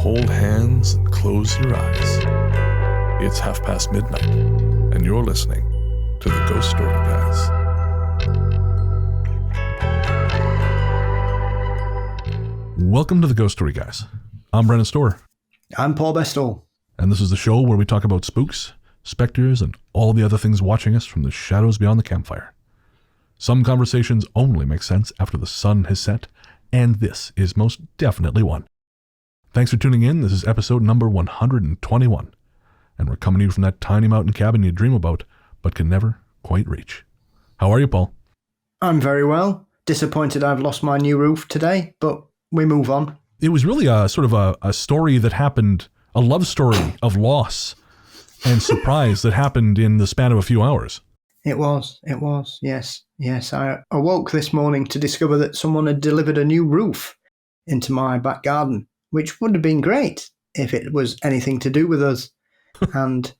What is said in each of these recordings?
hold hands and close your eyes. It's midnight, and you're listening to the Ghost Story Guys. Welcome to the Ghost Story Guys. I'm Brennan Storr. I'm Paul Bestall. And this is the show where we talk about spooks, specters, and all the other things watching us from the shadows beyond the campfire. Some conversations only make sense after the sun has set, and this is most definitely one. Thanks for tuning in. This is episode number 121, and we're coming to you from that tiny mountain cabin you dream about, but can never quite reach. How are you, Paul? I'm very well. Disappointed I've lost my new roof today, but we move on. It was really a sort of a story that happened, a love story of loss and surprise that happened in the span of a few hours. It was, yes. I awoke this morning to discover that someone had delivered a new roof into my back garden, which would have been great if it was anything to do with us. And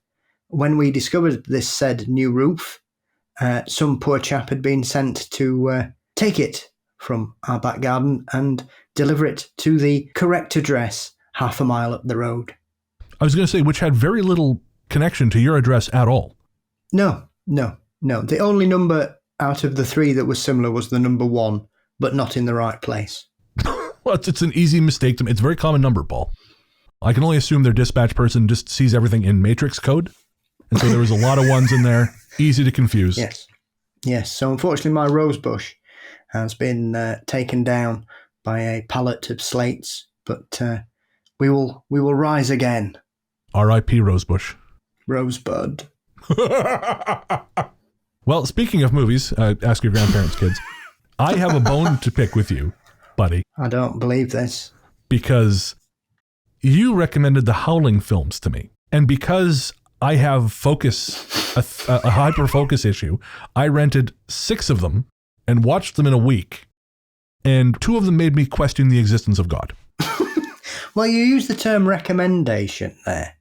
when we discovered this said new roof, some poor chap had been sent to take it from our back garden and deliver it to the correct address half a mile up the road. I was going to say, which had very little connection to your address at all. No. The only number out of the three that was similar was the number 1, but not in the right place. Well, it's an easy mistake to make. It's a very common number, Paul. I can only assume their dispatch person just sees everything in matrix code. And so there was a lot of ones in there, easy to confuse. Yes. So unfortunately, my rose bush has been taken down by a pallet of slates, but we will rise again. R.I.P. Rosebush. Rosebud. Well, speaking of movies, ask your grandparents, kids. I have a bone to pick with you, buddy. I don't believe this. Because you recommended the Howling films to me. And because I have a hyper-focus issue, I rented 6 of them and watched them in a week. And 2 of them made me question the existence of God. Well, you used the term recommendation there.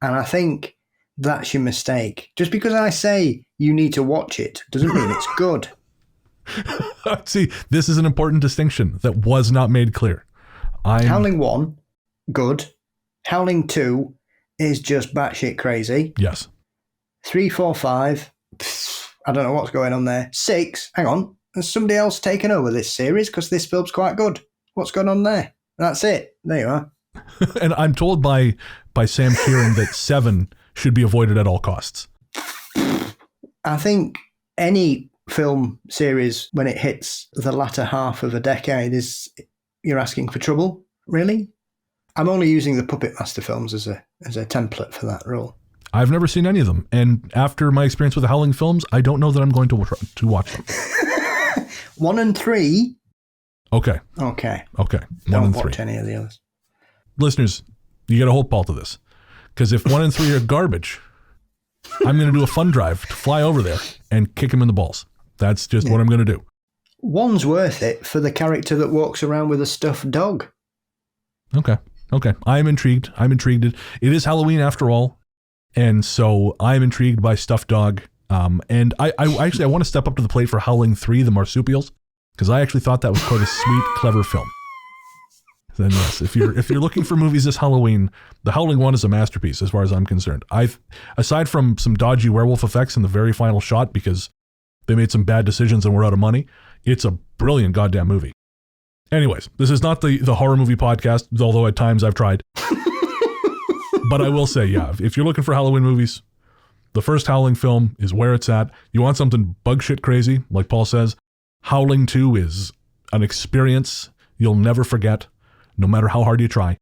And I think that's your mistake. Just because I say you need to watch it doesn't mean it's good. See, this is an important distinction that was not made clear. Howling 1, good. Howling 2 is just batshit crazy. Yes. 3, 4, 5, I don't know what's going on there. 6, hang on, has somebody else taken over this series because this film's quite good? What's going on there? That's it. There you are. And I'm told by Sam Sheeran that 7 should be avoided at all costs. I think any film series, when it hits the latter half of a decade, you're asking for trouble, really? I'm only using the Puppet Master films as a template for that rule. I've never seen any of them, and after my experience with the Howling films, I don't know that I'm going to watch them. 1 and 3. Okay. 1 Don't and 3. Watch any of the others. Listeners, you got to hold Paul to this, because if 1 and 3 are garbage, I'm going to do a fun drive to fly over there and kick him in the balls. That's just what I'm going to do. 1's worth it for the character that walks around with a stuffed dog. Okay. I'm intrigued. It is Halloween after all. And so I'm intrigued by stuffed dog. And I want to step up to the plate for Howling 3, the Marsupials, because I actually thought that was quite a sweet, clever film. Then yes, if you're looking for movies this Halloween, The Howling 1 is a masterpiece as far as I'm concerned. Aside from some dodgy werewolf effects in the very final shot because they made some bad decisions and were out of money, it's a brilliant goddamn movie. Anyways, this is not the horror movie podcast, although at times I've tried. But I will say, yeah, if you're looking for Halloween movies, the first Howling film is where it's at. You want something bug shit crazy, like Paul says, Howling 2 is an experience you'll never forget, no matter how hard you try.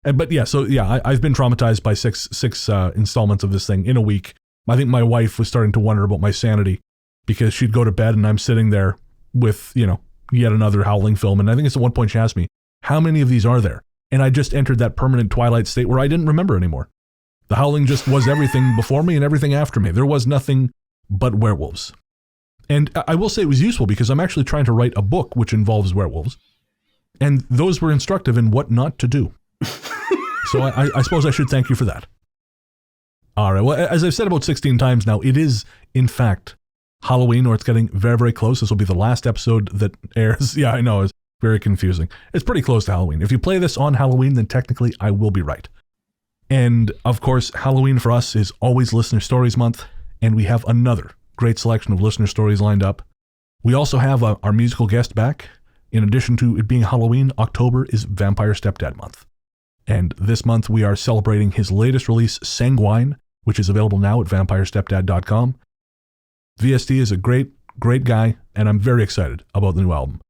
I've been traumatized by six installments of this thing in a week. I think my wife was starting to wonder about my sanity because she'd go to bed and I'm sitting there with, yet another Howling film. And I think it's at one point she asked me, how many of these are there? And I just entered that permanent twilight state where I didn't remember anymore. The Howling just was everything before me and everything after me. There was nothing but werewolves. And I will say it was useful because I'm actually trying to write a book which involves werewolves. And those were instructive in what not to do. So I suppose I should thank you for that. All right. Well, as I've said about 16 times now, it is, in fact, Halloween, or it's getting very, very close. This will be the last episode that airs. Yeah, I know. Very confusing. It's pretty close to Halloween. If you play this on Halloween, then technically I will be right. And of course, Halloween for us is always Listener Stories Month, and we have another great selection of listener stories lined up. We also have our musical guest back. In addition to it being Halloween, October is Vampire Stepdad Month. And this month we are celebrating his latest release, Sanguine, which is available now at vampirestepdad.com. VSD is a great guy, and I'm very excited about the new album.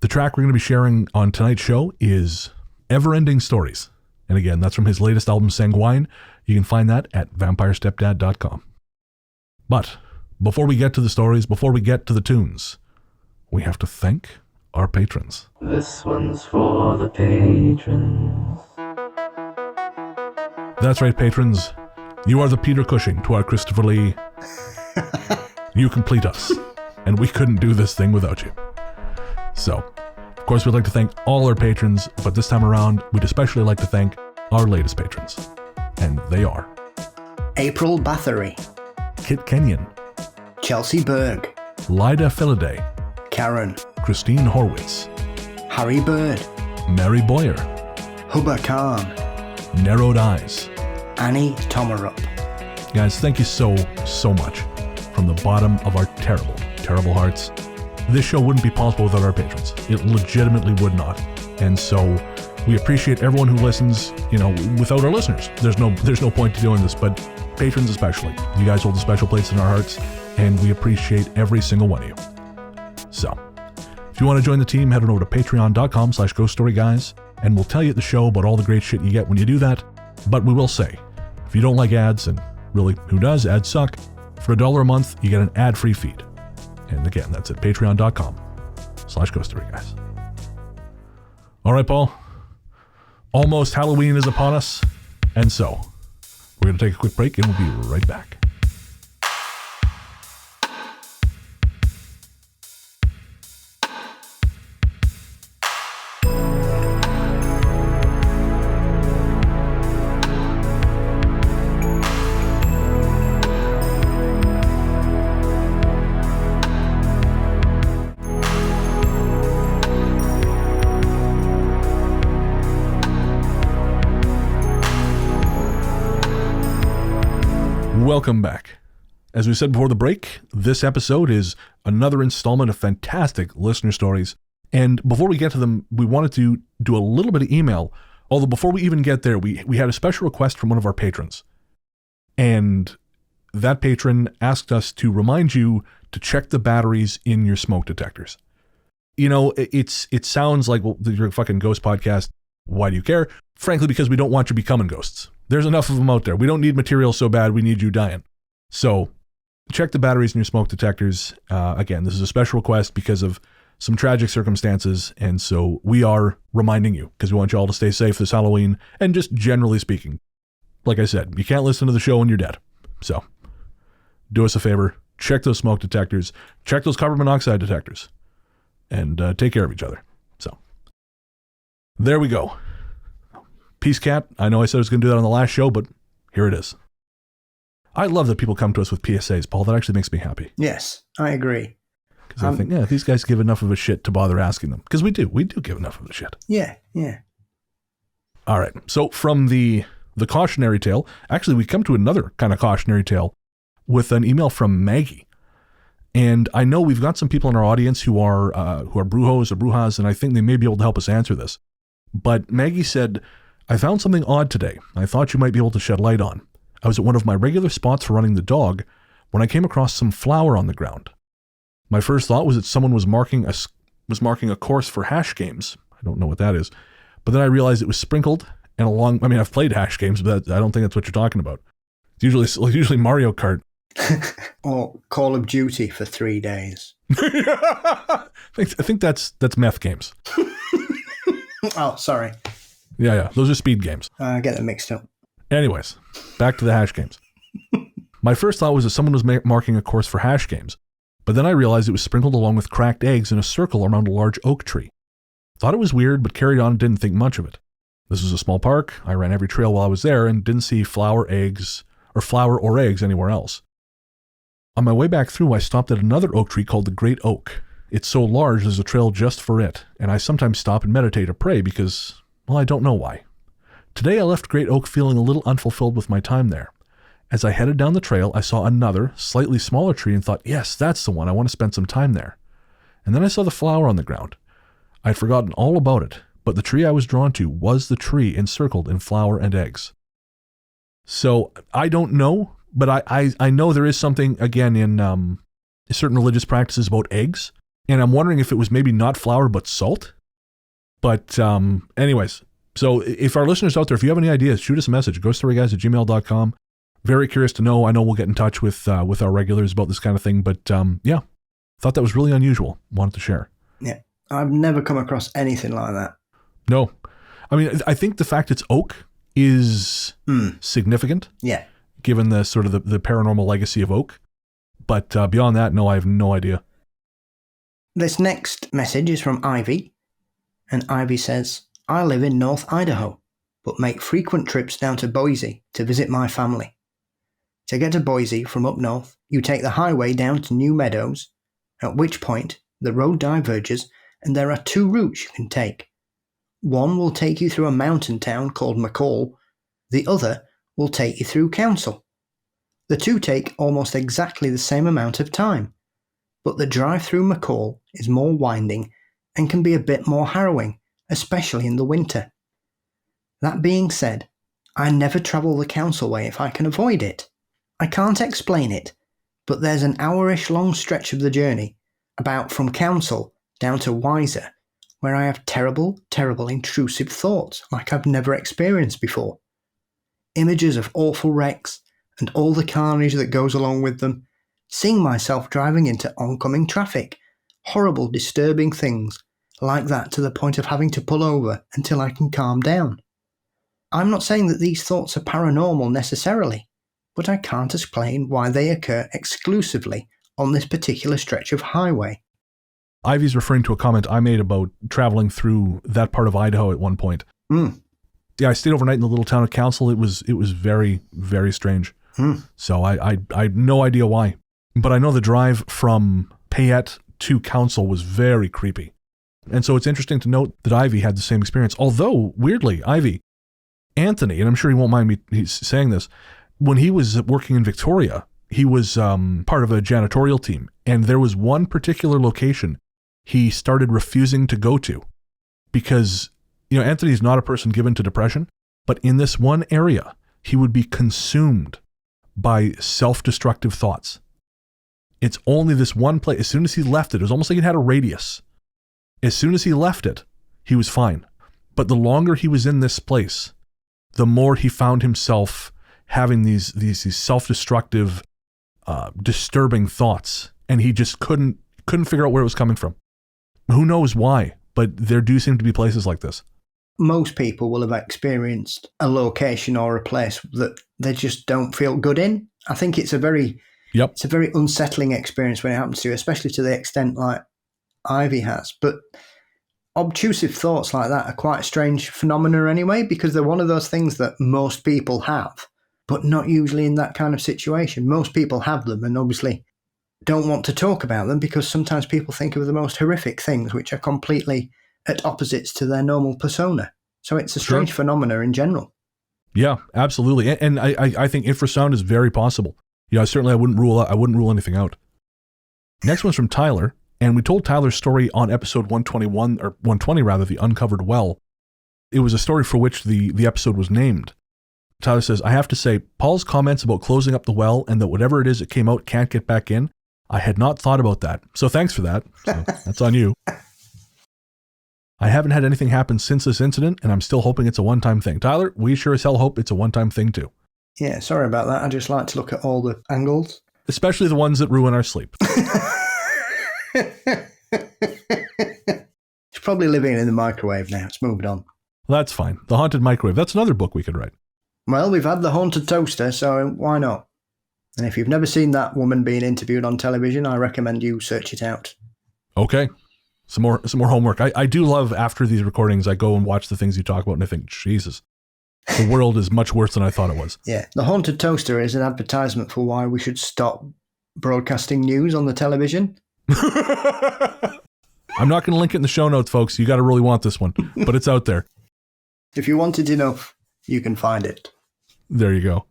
The track we're going to be sharing on tonight's show is Ever-Ending Stories. And again, that's from his latest album, Sanguine. You can find that at vampirestepdad.com. But before we get to the stories, before we get to the tunes, we have to thank our patrons. This one's for the patrons. That's right, patrons. You are the Peter Cushing to our Christopher Lee. You complete us, and we couldn't do this thing without you. So, of course, we'd like to thank all our patrons, but this time around, we'd especially like to thank our latest patrons. And they are April Bathory, Kit Kenyon, Chelsea Berg, Lyda Philaday, Karen, Christine Horwitz, Harry Bird, Mary Boyer, Hubba Khan, Narrowed Eyes, Annie Tomarup. Guys, thank you so much from the bottom of our terrible hearts. This show wouldn't be possible without our patrons. It legitimately would not. And so we appreciate everyone who listens. You know, without our listeners, there's no point to doing this, but patrons especially. You guys hold a special place in our hearts, and we appreciate every single one of you. So, if you want to join the team, head on over to patreon.com/ghoststoryguys, and we'll tell you at the show about all the great shit you get when you do that. But we will say, if you don't like ads, and really, who does? Ads suck. For $1 a month, you get an ad-free feed. And again, that's at patreon.com/ghoststoryguys. All right, Paul. Almost Halloween is upon us. And so, we're going to take a quick break and we'll be right back. Welcome back. As we said before the break, this episode is another installment of fantastic listener stories. And before we get to them, we wanted to do a little bit of email. Although before we even get there, we had a special request from one of our patrons. And that patron asked us to remind you to check the batteries in your smoke detectors. You know, it sounds like, well, you're a fucking ghost podcast. Why do you care? Frankly, because we don't want you becoming ghosts. There's enough of them out there. We don't need material so bad we need you dying. So check the batteries in your smoke detectors. Again, this is a special request because of some tragic circumstances. And so we are reminding you because we want you all to stay safe this Halloween. And just generally speaking, like I said, you can't listen to the show when you're dead. So do us a favor. Check those smoke detectors. Check those carbon monoxide detectors. And take care of each other. So there we go. Peace, Cat. I know I said I was going to do that on the last show, but here it is. I love that people come to us with PSAs, Paul. That actually makes me happy. Yes, I agree. Because I think, these guys give enough of a shit to bother asking them. Because we do. We do give enough of a shit. Yeah. All right. So from the cautionary tale, actually, we come to another kind of cautionary tale with an email from Maggie. And I know we've got some people in our audience who are brujos or brujas, and I think they may be able to help us answer this. But Maggie said, I found something odd today I thought you might be able to shed light on. I was at one of my regular spots for running the dog when I came across some flour on the ground. My first thought was that someone was marking a course for hash games. I don't know what that is. But then I realized it was sprinkled and I've played hash games, but I don't think that's what you're talking about. It's usually Mario Kart. Or Call of Duty for 3 days. I think that's meth games. Oh, sorry. Yeah. Those are speed games. I get them mixed up. Anyways, back to the hash games. My first thought was that someone was marking a course for hash games, but then I realized it was sprinkled along with cracked eggs in a circle around a large oak tree. Thought it was weird, but carried on and didn't think much of it. This was a small park. I ran every trail while I was there and didn't see flour or eggs anywhere else. On my way back through, I stopped at another oak tree called the Great Oak. It's so large there's a trail just for it, and I sometimes stop and meditate or pray because, well, I don't know why. Today I left Great Oak feeling a little unfulfilled with my time there. As I headed down the trail, I saw another, slightly smaller tree and thought, yes, that's the one. I want to spend some time there. And then I saw the flower on the ground. I'd forgotten all about it, but the tree I was drawn to was the tree encircled in flower and eggs. So I don't know, but I know there is something, again, in certain religious practices about eggs. And I'm wondering if it was maybe not flour, but salt. But anyways, so if our listeners out there, if you have any ideas, shoot us a message, ghoststoryguys@gmail.com. Very curious to know. I know we'll get in touch with our regulars about this kind of thing. But yeah, thought that was really unusual. Wanted to share. Yeah, I've never come across anything like that. No. I mean, I think the fact it's oak is significant. Yeah. Given the sort of the paranormal legacy of oak. But beyond that, no, I have no idea. This next message is from Ivy, and Ivy says, I live in North Idaho, but make frequent trips down to Boise to visit my family. To get to Boise from up north, you take the highway down to New Meadows, at which point the road diverges and there are two routes you can take. One will take you through a mountain town called McCall, the other will take you through Council. The two take almost exactly the same amount of time, but the drive through McCall is more winding and can be a bit more harrowing, especially in the winter. That being said, I never travel the Council way if I can avoid it. I can't explain it, but there's an hour-ish long stretch of the journey, about from Council down to Weiser, where I have terrible, terrible intrusive thoughts like I've never experienced before. Images of awful wrecks and all the carnage that goes along with them, seeing myself driving into oncoming traffic, horrible, disturbing things like that to the point of having to pull over until I can calm down. I'm not saying that these thoughts are paranormal necessarily, but I can't explain why they occur exclusively on this particular stretch of highway. Ivy's referring to a comment I made about traveling through that part of Idaho at one point. Yeah, I stayed overnight in the little town of Council. It was very, very strange. So I had no idea why. But I know the drive from Payette to Council was very creepy. And so it's interesting to note that Ivy had the same experience. Although, weirdly, Anthony, and I'm sure he won't mind me saying this, when he was working in Victoria, he was part of a janitorial team. And there was one particular location he started refusing to go to because, Anthony's not a person given to depression, but in this one area, he would be consumed by self-destructive thoughts. It's only this one place. As soon as he left it was almost like it had a radius. As soon as he left it, he was fine. But the longer he was in this place, the more he found himself having these self-destructive, disturbing thoughts, and he just couldn't figure out where it was coming from. Who knows why? But there do seem to be places like this. Most people will have experienced a location or a place that they just don't feel good in. I think it's a very unsettling experience when it happens to you, especially to the extent like Ivy has. But obtrusive thoughts like that are quite a strange phenomena anyway, because they're one of those things that most people have, but not usually in that kind of situation. Most people have them and obviously don't want to talk about them because sometimes people think of the most horrific things which are completely at opposites to their normal persona. So it's a strange phenomena in general. Yeah, absolutely. And I think infrasound is very possible. Certainly I wouldn't rule anything out. Next one's from Tyler. And we told Tyler's story on episode 121, or 120 rather, The Uncovered Well. It was a story for which the episode was named. Tyler says, I have to say, Paul's comments about closing up the well and that whatever it is that came out can't get back in, I had not thought about that. So thanks for that. So that's on you. I haven't had anything happen since this incident, and I'm still hoping it's a one-time thing. Tyler, we sure as hell hope it's a one-time thing too. Yeah, sorry about that. I just like to look at all the angles. Especially the ones that ruin our sleep. It's probably living in the microwave now. It's moved on. That's fine. The Haunted Microwave. That's another book we could write. Well, we've had The Haunted Toaster, so why not? And if you've never seen that woman being interviewed on television, I recommend you search it out. Okay. Some more homework. I do love, after these recordings, I go and watch the things you talk about and I think, Jesus, the world is much worse than I thought it was. Yeah. The Haunted Toaster is an advertisement for why we should stop broadcasting news on the television. I'm not going to link it in the show notes, folks. You got to really want this one, but it's out there. If you want it enough, you can find it. There you go.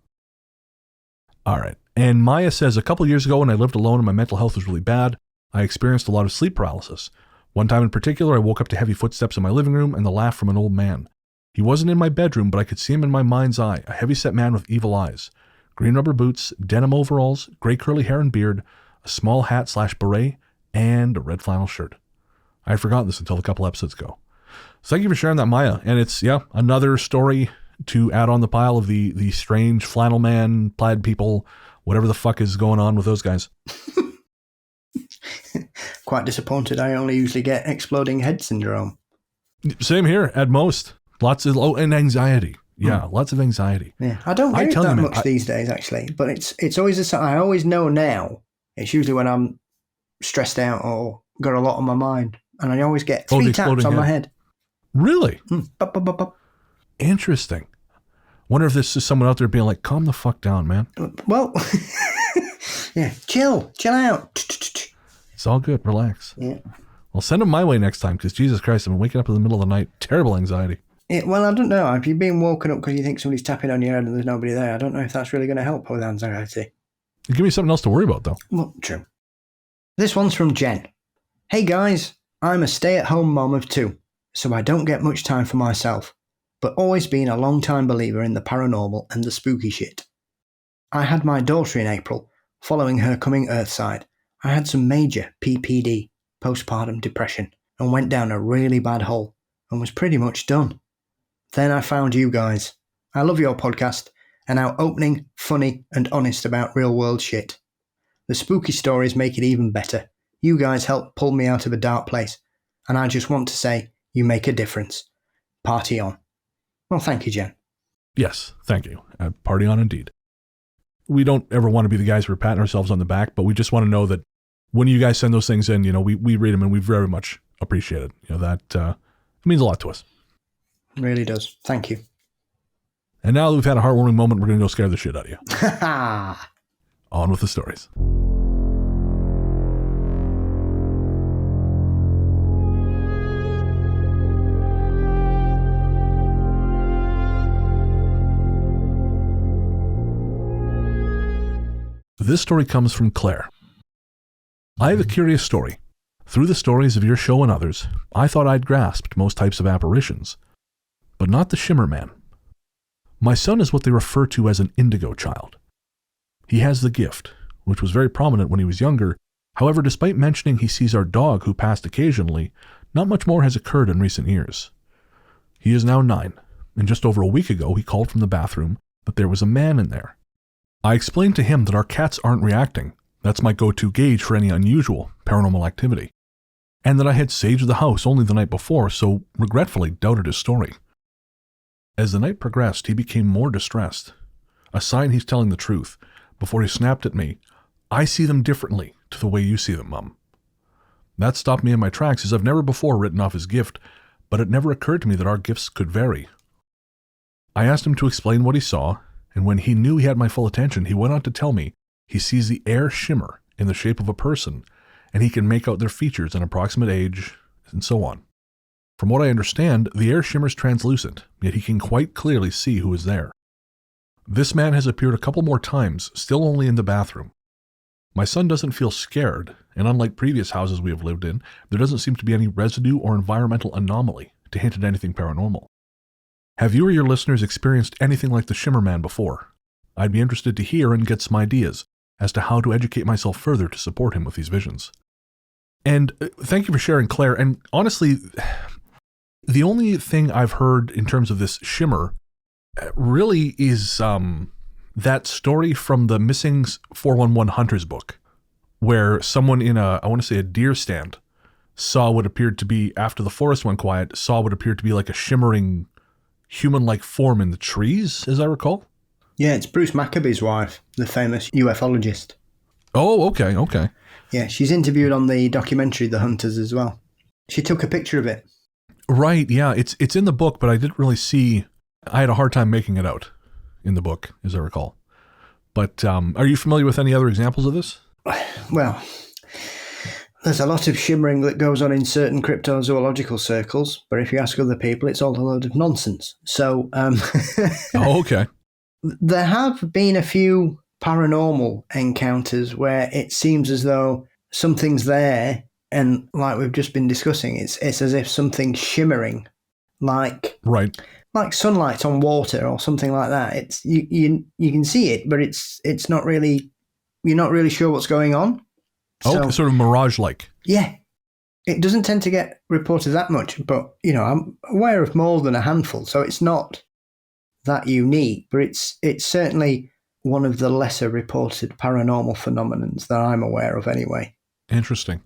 All right. And Maya says, a couple years ago when I lived alone and my mental health was really bad, I experienced a lot of sleep paralysis. One time in particular, I woke up to heavy footsteps in my living room and the laugh from an old man. He wasn't in my bedroom, but I could see him in my mind's eye, a heavy-set man with evil eyes. Green rubber boots, denim overalls, gray curly hair and beard, a small hat/beret, and a red flannel shirt. I had forgotten this until a couple episodes ago. So thank you for sharing that, Maya. And it's, another story to add on the pile of the strange flannel man, plaid people, whatever the fuck is going on with those guys. Quite disappointed I only usually get exploding head syndrome. Same here, at most. Lots of, and anxiety. Yeah, lots of anxiety. Yeah, I don't get it that much these days, actually. But it's always I always know now. It's usually when I'm stressed out or got a lot on my mind. And I always get 3 taps on my head. Really? Bop, bop, bop, bop. Interesting. Wonder if this is someone out there being like, calm the fuck down, man. Well, yeah, chill out. It's all good. Relax. Yeah. Well, send them my way next time, because Jesus Christ, I've been waking up in the middle of the night. Terrible anxiety. Yeah, well, I don't know. If you're being woken up because you think somebody's tapping on your head and there's nobody there, I don't know if that's really going to help with anxiety. Give me something else to worry about, though. Well, true. This one's from Jen. Hey, guys. I'm a stay-at-home mom of 2, so I don't get much time for myself, but always been a long-time believer in the paranormal and the spooky shit. I had my daughter in April, following her coming earthside. I had some major PPD, postpartum depression, and went down a really bad hole, and was pretty much done. Then I found you guys. I love your podcast, and how opening, funny, and honest about real-world shit. The spooky stories make it even better. You guys helped pull me out of a dark place, and I just want to say, you make a difference. Party on. Well, thank you, Jen. Yes, thank you. Party on indeed. We don't ever want to be the guys who are patting ourselves on the back, but we just want to know that when you guys send those things in, we read them and we very much appreciate it. That it means a lot to us. It really does. Thank you. And now that we've had a heartwarming moment, we're going to go scare the shit out of you. On with the stories. This story comes from Claire. I have a curious story. Through the stories of your show and others, I thought I'd grasped most types of apparitions, but not the Shimmer Man. My son is what they refer to as an indigo child. He has the gift, which was very prominent when he was younger. However, despite mentioning he sees our dog who passed occasionally, not much more has occurred in recent years. He is now 9, and just over a week ago he called from the bathroom that there was a man in there. I explained to him that our cats aren't reacting. That's my go-to gauge for any unusual paranormal activity. And that I had saged the house only the night before, so regretfully doubted his story. As the night progressed, he became more distressed. A sign he's telling the truth. Before he snapped at me, I see them differently to the way you see them, Mum. That stopped me in my tracks, as I've never before written off his gift, but it never occurred to me that our gifts could vary. I asked him to explain what he saw, and when he knew he had my full attention, he went on to tell me he sees the air shimmer in the shape of a person, and he can make out their features and approximate age, and so on. From what I understand, the air shimmers translucent, yet he can quite clearly see who is there. This man has appeared a couple more times, still only in the bathroom. My son doesn't feel scared, and unlike previous houses we have lived in, there doesn't seem to be any residue or environmental anomaly to hint at anything paranormal. Have you or your listeners experienced anything like the Shimmer Man before? I'd be interested to hear and get some ideas as to how to educate myself further to support him with these visions. And thank you for sharing, Claire. And honestly, the only thing I've heard in terms of this shimmer really is that story from the Missing 411 Hunters book, where someone in a deer stand saw what appeared to be, after the forest went quiet, saw what appeared to be like a shimmering human-like form in the trees, as I recall. Yeah, it's Bruce Maccabee's wife, the famous ufologist. Oh, okay. Yeah, she's interviewed on the documentary The Hunters as well. She took a picture of it. Right, yeah, it's in the book, but I didn't really see. I had a hard time making it out in the book, as I recall. But are you familiar with any other examples of this? Well, There's a lot of shimmering that goes on in certain cryptozoological circles, but if you ask other people, it's all a load of nonsense. So, Oh, okay. there have been a few paranormal encounters where it seems as though something's there, and like we've just been discussing, it's as if something's shimmering, like Right. sunlight on water or something like that. It's you can see it, but it's not really, you're not really sure what's going on. Okay, sort of mirage-like. Yeah, it doesn't tend to get reported that much, but I'm aware of more than a handful, so it's not that unique, but it's certainly one of the lesser reported paranormal phenomenons that I'm aware of anyway. Interesting.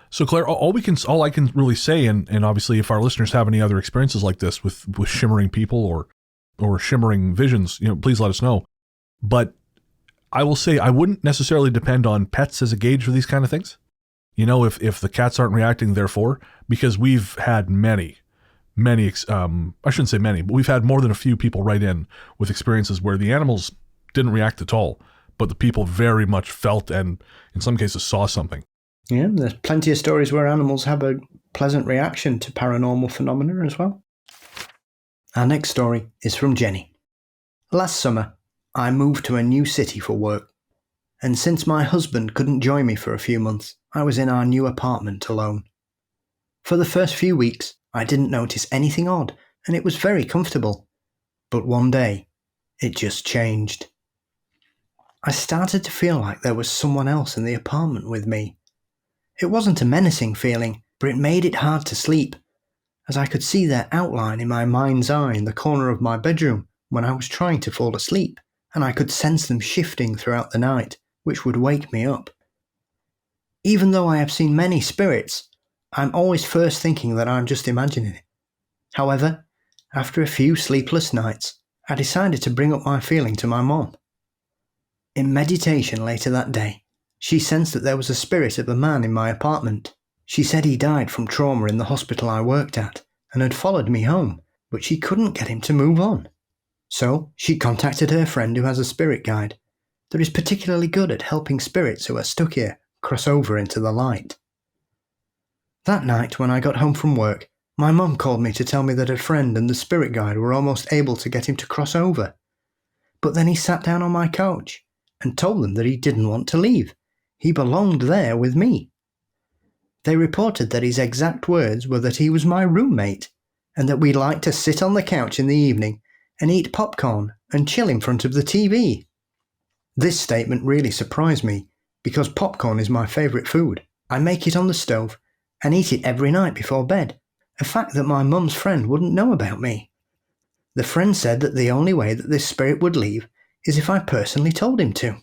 So Claire, all I can really say, and obviously if our listeners have any other experiences like this with shimmering people or shimmering visions, please let us know. But I will say I wouldn't necessarily depend on pets as a gauge for these kind of things. If the cats aren't reacting, therefore, because we've had many, I shouldn't say many, but we've had more than a few people write in with experiences where the animals didn't react at all, but the people very much felt and in some cases saw something. Yeah, there's plenty of stories where animals have a pleasant reaction to paranormal phenomena as well. Our next story is from Jenny. Last summer, I moved to a new city for work, and since my husband couldn't join me for a few months, I was in our new apartment alone. For the first few weeks, I didn't notice anything odd, and it was very comfortable. But one day, it just changed. I started to feel like there was someone else in the apartment with me. It wasn't a menacing feeling, but it made it hard to sleep, as I could see their outline in my mind's eye in the corner of my bedroom when I was trying to fall asleep, and I could sense them shifting throughout the night, which would wake me up. Even though I have seen many spirits, I'm always first thinking that I'm just imagining it. However, after a few sleepless nights, I decided to bring up my feeling to my mom. In meditation later that day, she sensed that there was a spirit of a man in my apartment. She said he died from trauma in the hospital I worked at and had followed me home, but she couldn't get him to move on. So she contacted her friend who has a spirit guide that is particularly good at helping spirits who are stuck here cross over into the light. That night when I got home from work, my mum called me to tell me that her friend and the spirit guide were almost able to get him to cross over. But then he sat down on my couch and told them that he didn't want to leave. He belonged there with me. They reported that his exact words were that he was my roommate and that we liked to sit on the couch in the evening and eat popcorn and chill in front of the TV. This statement really surprised me because popcorn is my favourite food. I make it on the stove and eat it every night before bed, a fact that my mum's friend wouldn't know about me. The friend said that the only way that this spirit would leave is if I personally told him to.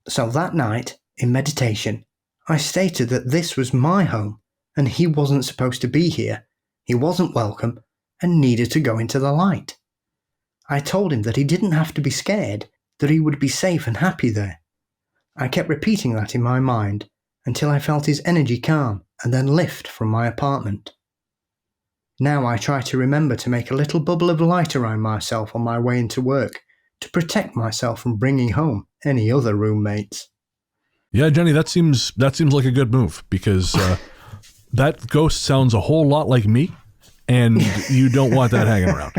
So that night, in meditation, I stated that this was my home and he wasn't supposed to be here, he wasn't welcome and needed to go into the light. I told him that he didn't have to be scared, that he would be safe and happy there. I kept repeating that in my mind until I felt his energy calm and then lift from my apartment. Now I try to remember to make a little bubble of light around myself on my way into work to protect myself from bringing home any other roommates. Yeah, Jenny, that seems like a good move because that ghost sounds a whole lot like me, and you don't want that hanging around.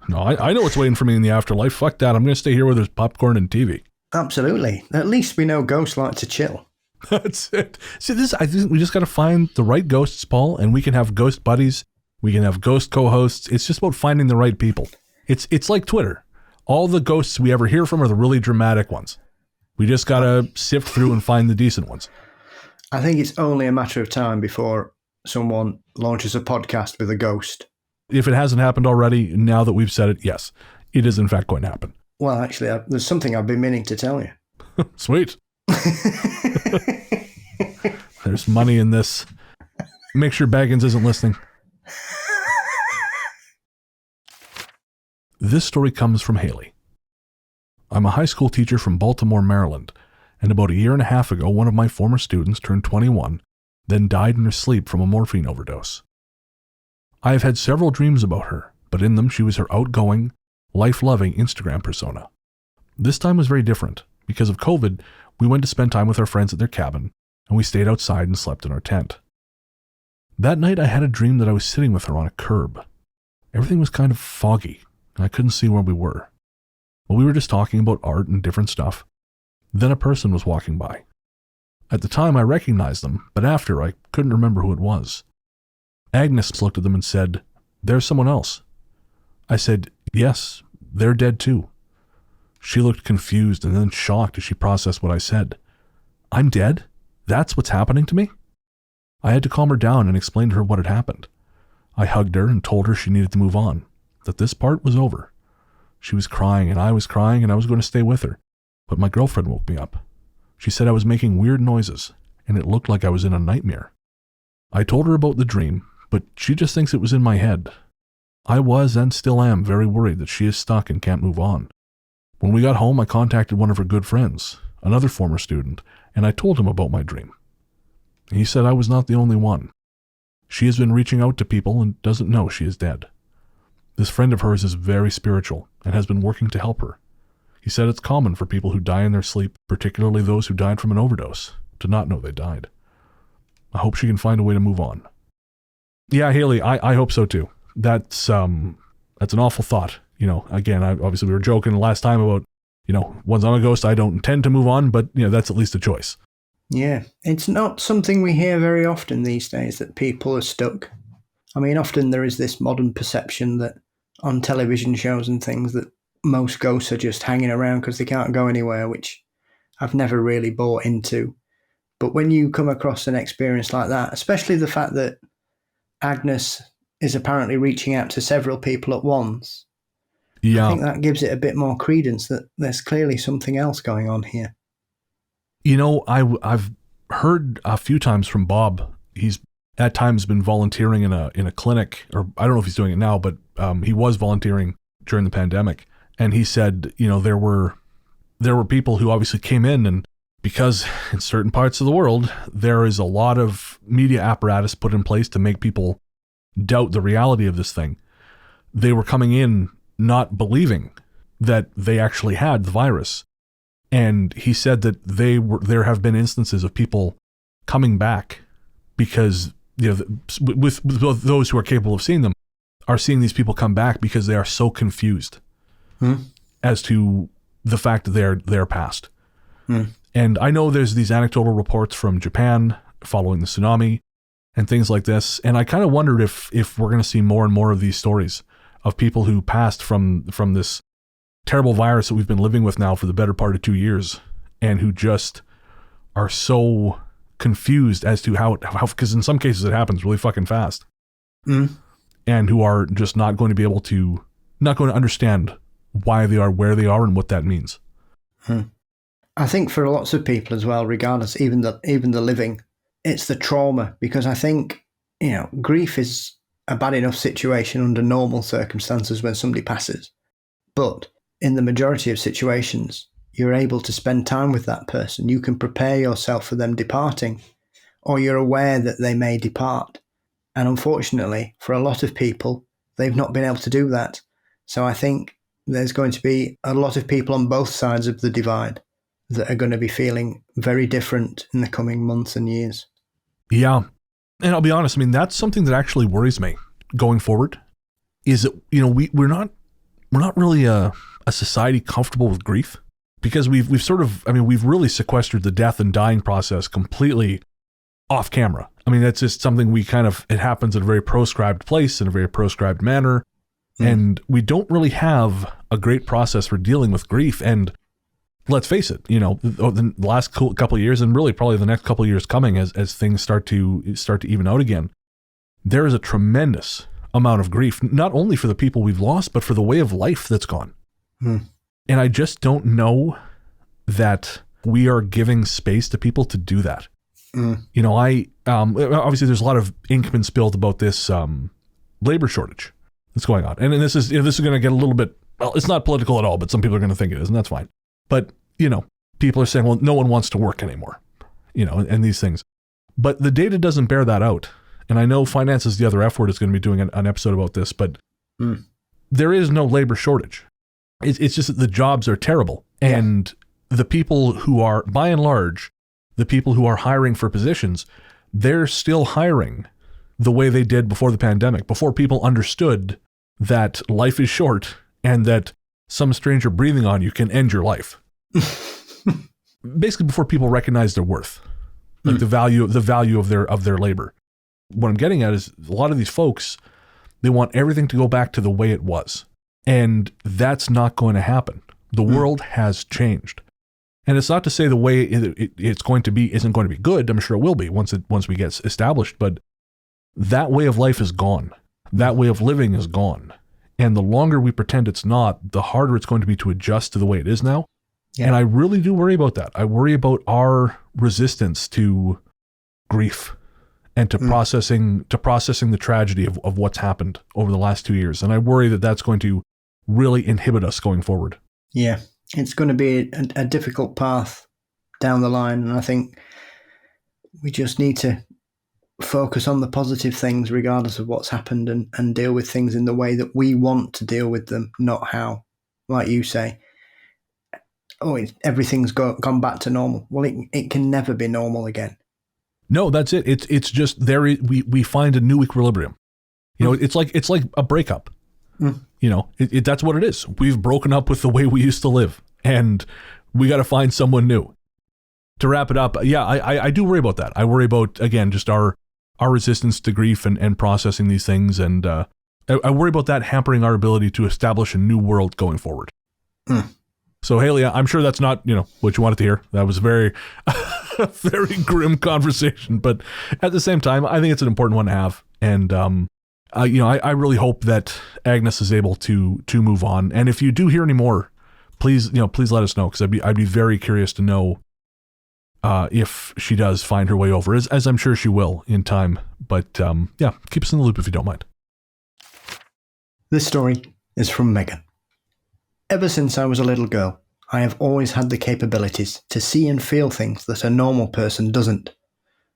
No, I know what's waiting for me in the afterlife. Fuck that. I'm going to stay here where there's popcorn and TV. Absolutely. At least we know ghosts like to chill. That's it. See, I think we just got to find the right ghosts, Paul, and we can have ghost buddies. We can have ghost co-hosts. It's just about finding the right people. It's like Twitter. All the ghosts we ever hear from are the really dramatic ones. We just got to sift through and find the decent ones. I think it's only a matter of time before someone launches a podcast with a ghost. If it hasn't happened already, now that we've said it, yes, it is in fact going to happen. Well, actually, there's something I've been meaning to tell you. Sweet. There's money in this. Make sure Baggins isn't listening. This story comes from Haley. I'm a high school teacher from Baltimore, Maryland, and about a year and a half ago, one of my former students turned 21, then died in her sleep from a morphine overdose. I have had several dreams about her, but in them she was her outgoing, life-loving Instagram persona. This time was very different. Because of COVID, we went to spend time with our friends at their cabin, and we stayed outside and slept in our tent. That night I had a dream that I was sitting with her on a curb. Everything was kind of foggy, and I couldn't see where we were. Well, we were just talking about art and different stuff. Then a person was walking by. At the time I recognized them, but after I couldn't remember who it was. Agnes looked at them and said, "There's someone else." I said, "Yes, they're dead too." She looked confused and then shocked as she processed what I said. "I'm dead? That's what's happening to me?" I had to calm her down and explain to her what had happened. I hugged her and told her she needed to move on, that this part was over. She was crying and I was crying and I was going to stay with her, but my girlfriend woke me up. She said I was making weird noises and it looked like I was in a nightmare. I told her about the dream, but she just thinks it was in my head. I was and still am very worried that she is stuck and can't move on. When we got home, I contacted one of her good friends, another former student, and I told him about my dream. He said I was not the only one. She has been reaching out to people and doesn't know she is dead. This friend of hers is very spiritual and has been working to help her. He said it's common for people who die in their sleep, particularly those who died from an overdose, to not know they died. I hope she can find a way to move on. Yeah, Haley, I hope so too. That's an awful thought. Again, obviously we were joking last time about, once I'm a ghost, I don't intend to move on, but, that's at least a choice. Yeah, it's not something we hear very often these days, that people are stuck. I mean, often there is this modern perception that on television shows and things that most ghosts are just hanging around because they can't go anywhere, which I've never really bought into. But when you come across an experience like that, especially the fact that Agnes is apparently reaching out to several people at once, yeah, I think that gives it a bit more credence that there's clearly something else going on here. I've heard a few times from Bob. He's at times been volunteering in a clinic, or I don't know if he's doing it now, but he was volunteering during the pandemic. And he said, there were people who obviously came in, and because in certain parts of the world, there is a lot of media apparatus put in place to make people doubt the reality of this thing. They were coming in not believing that they actually had the virus. And he said that there have been instances of people coming back because, with those who are capable of seeing them, are seeing these people come back because they are so confused as to the fact that they're past. And I know there's these anecdotal reports from Japan following the tsunami and things like this. And I kind of wondered if we're going to see more and more of these stories of people who passed from this terrible virus that we've been living with now for the better part of 2 years, and who just are so confused as to how because in some cases it happens really fucking fast, and who are just not going to understand why they are where they are and what that means. I think for lots of people as well, regardless, even the living, it's the trauma, because I think, grief is a bad enough situation under normal circumstances when somebody passes. But in the majority of situations, you're able to spend time with that person. You can prepare yourself for them departing, or you're aware that they may depart. And unfortunately, for a lot of people, they've not been able to do that. So I think there's going to be a lot of people on both sides of the divide that are going to be feeling very different in the coming months and years. Yeah. And I'll be honest, that's something that actually worries me going forward, is that, we're not really a society comfortable with grief, because we've sort of, we've really sequestered the death and dying process completely off camera. That's just something it happens at a very proscribed place in a very proscribed manner. And we don't really have a great process for dealing with grief. And let's face it, the last couple of years, and really probably the next couple of years coming, as things start to even out again, there is a tremendous amount of grief, not only for the people we've lost, but for the way of life that's gone. And I just don't know that we are giving space to people to do that. Obviously there's a lot of ink been spilled about this labor shortage that's going on. And this is going to get a little bit, well, it's not political at all, but some people are going to think it is, and that's fine. But, people are saying, well, no one wants to work anymore, and these things. But the data doesn't bear that out. And I know Finance is the Other F Word is going to be doing an episode about this, but there is no labor shortage. It's just that the jobs are terrible. And the people who are, by and large, the people who are hiring for positions, they're still hiring the way they did before the pandemic, before people understood that life is short and that some stranger breathing on you can end your life. Basically, before people recognize their worth, like the value of their labor. What I'm getting at is a lot of these folks, they want everything to go back to the way it was. And that's not going to happen. The world has changed. And it's not to say the way it's going to be isn't going to be good. I'm sure it will be once we get established. But that way of life is gone. That way of living is gone. And the longer we pretend it's not, the harder it's going to be to adjust to the way it is now. Yeah. And I really do worry about that. I worry about our resistance to grief and to processing the tragedy of what's happened over the last 2 years. And I worry that that's going to really inhibit us going forward. Yeah, it's going to be a difficult path down the line. And I think we just need to focus on the positive things regardless of what's happened and deal with things in the way that we want to deal with them, not how, like you say, everything's gone back to normal. Well, it can never be normal again. No, that's it. It's just there. We find a new equilibrium. It's like a breakup. That's what it is. We've broken up with the way we used to live, and we got to find someone new. To wrap it up, yeah, I do worry about that. I worry about, again, just our resistance to grief and processing these things, and I worry about that hampering our ability to establish a new world going forward. So, Haley, I'm sure that's not what you wanted to hear. That was a very grim conversation, but at the same time, I think it's an important one to have. And I really hope that Agnes is able to move on. And if you do hear any more, please let us know, because I'd be very curious to know if she does find her way over, as I'm sure she will in time. But keep us in the loop if you don't mind. This story is from Megan. Ever since I was a little girl, I have always had the capabilities to see and feel things that a normal person doesn't.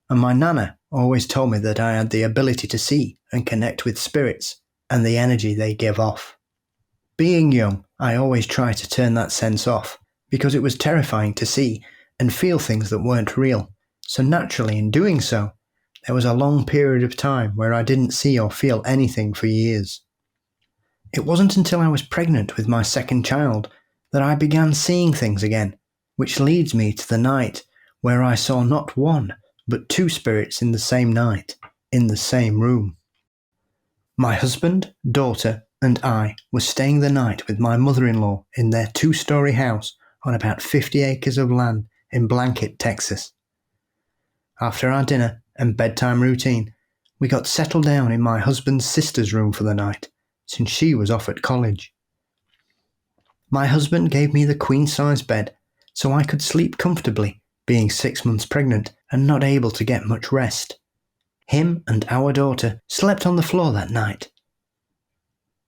And my nana always told me that I had the ability to see and connect with spirits and the energy they give off. Being young, I always tried to turn that sense off because it was terrifying to see and feel things that weren't real. So naturally, in doing so, there was a long period of time where I didn't see or feel anything for years. It wasn't until I was pregnant with my second child that I began seeing things again, which leads me to the night where I saw not one, but two spirits in the same night, in the same room. My husband, daughter, and I were staying the night with my mother-in-law in their 2-story house on about 50 acres of land in Blanket, Texas. After our dinner and bedtime routine, we got settled down in my husband's sister's room for the night, since she was off at college. My husband gave me the queen-size bed so I could sleep comfortably, being 6 months pregnant and not able to get much rest. Him and our daughter slept on the floor that night.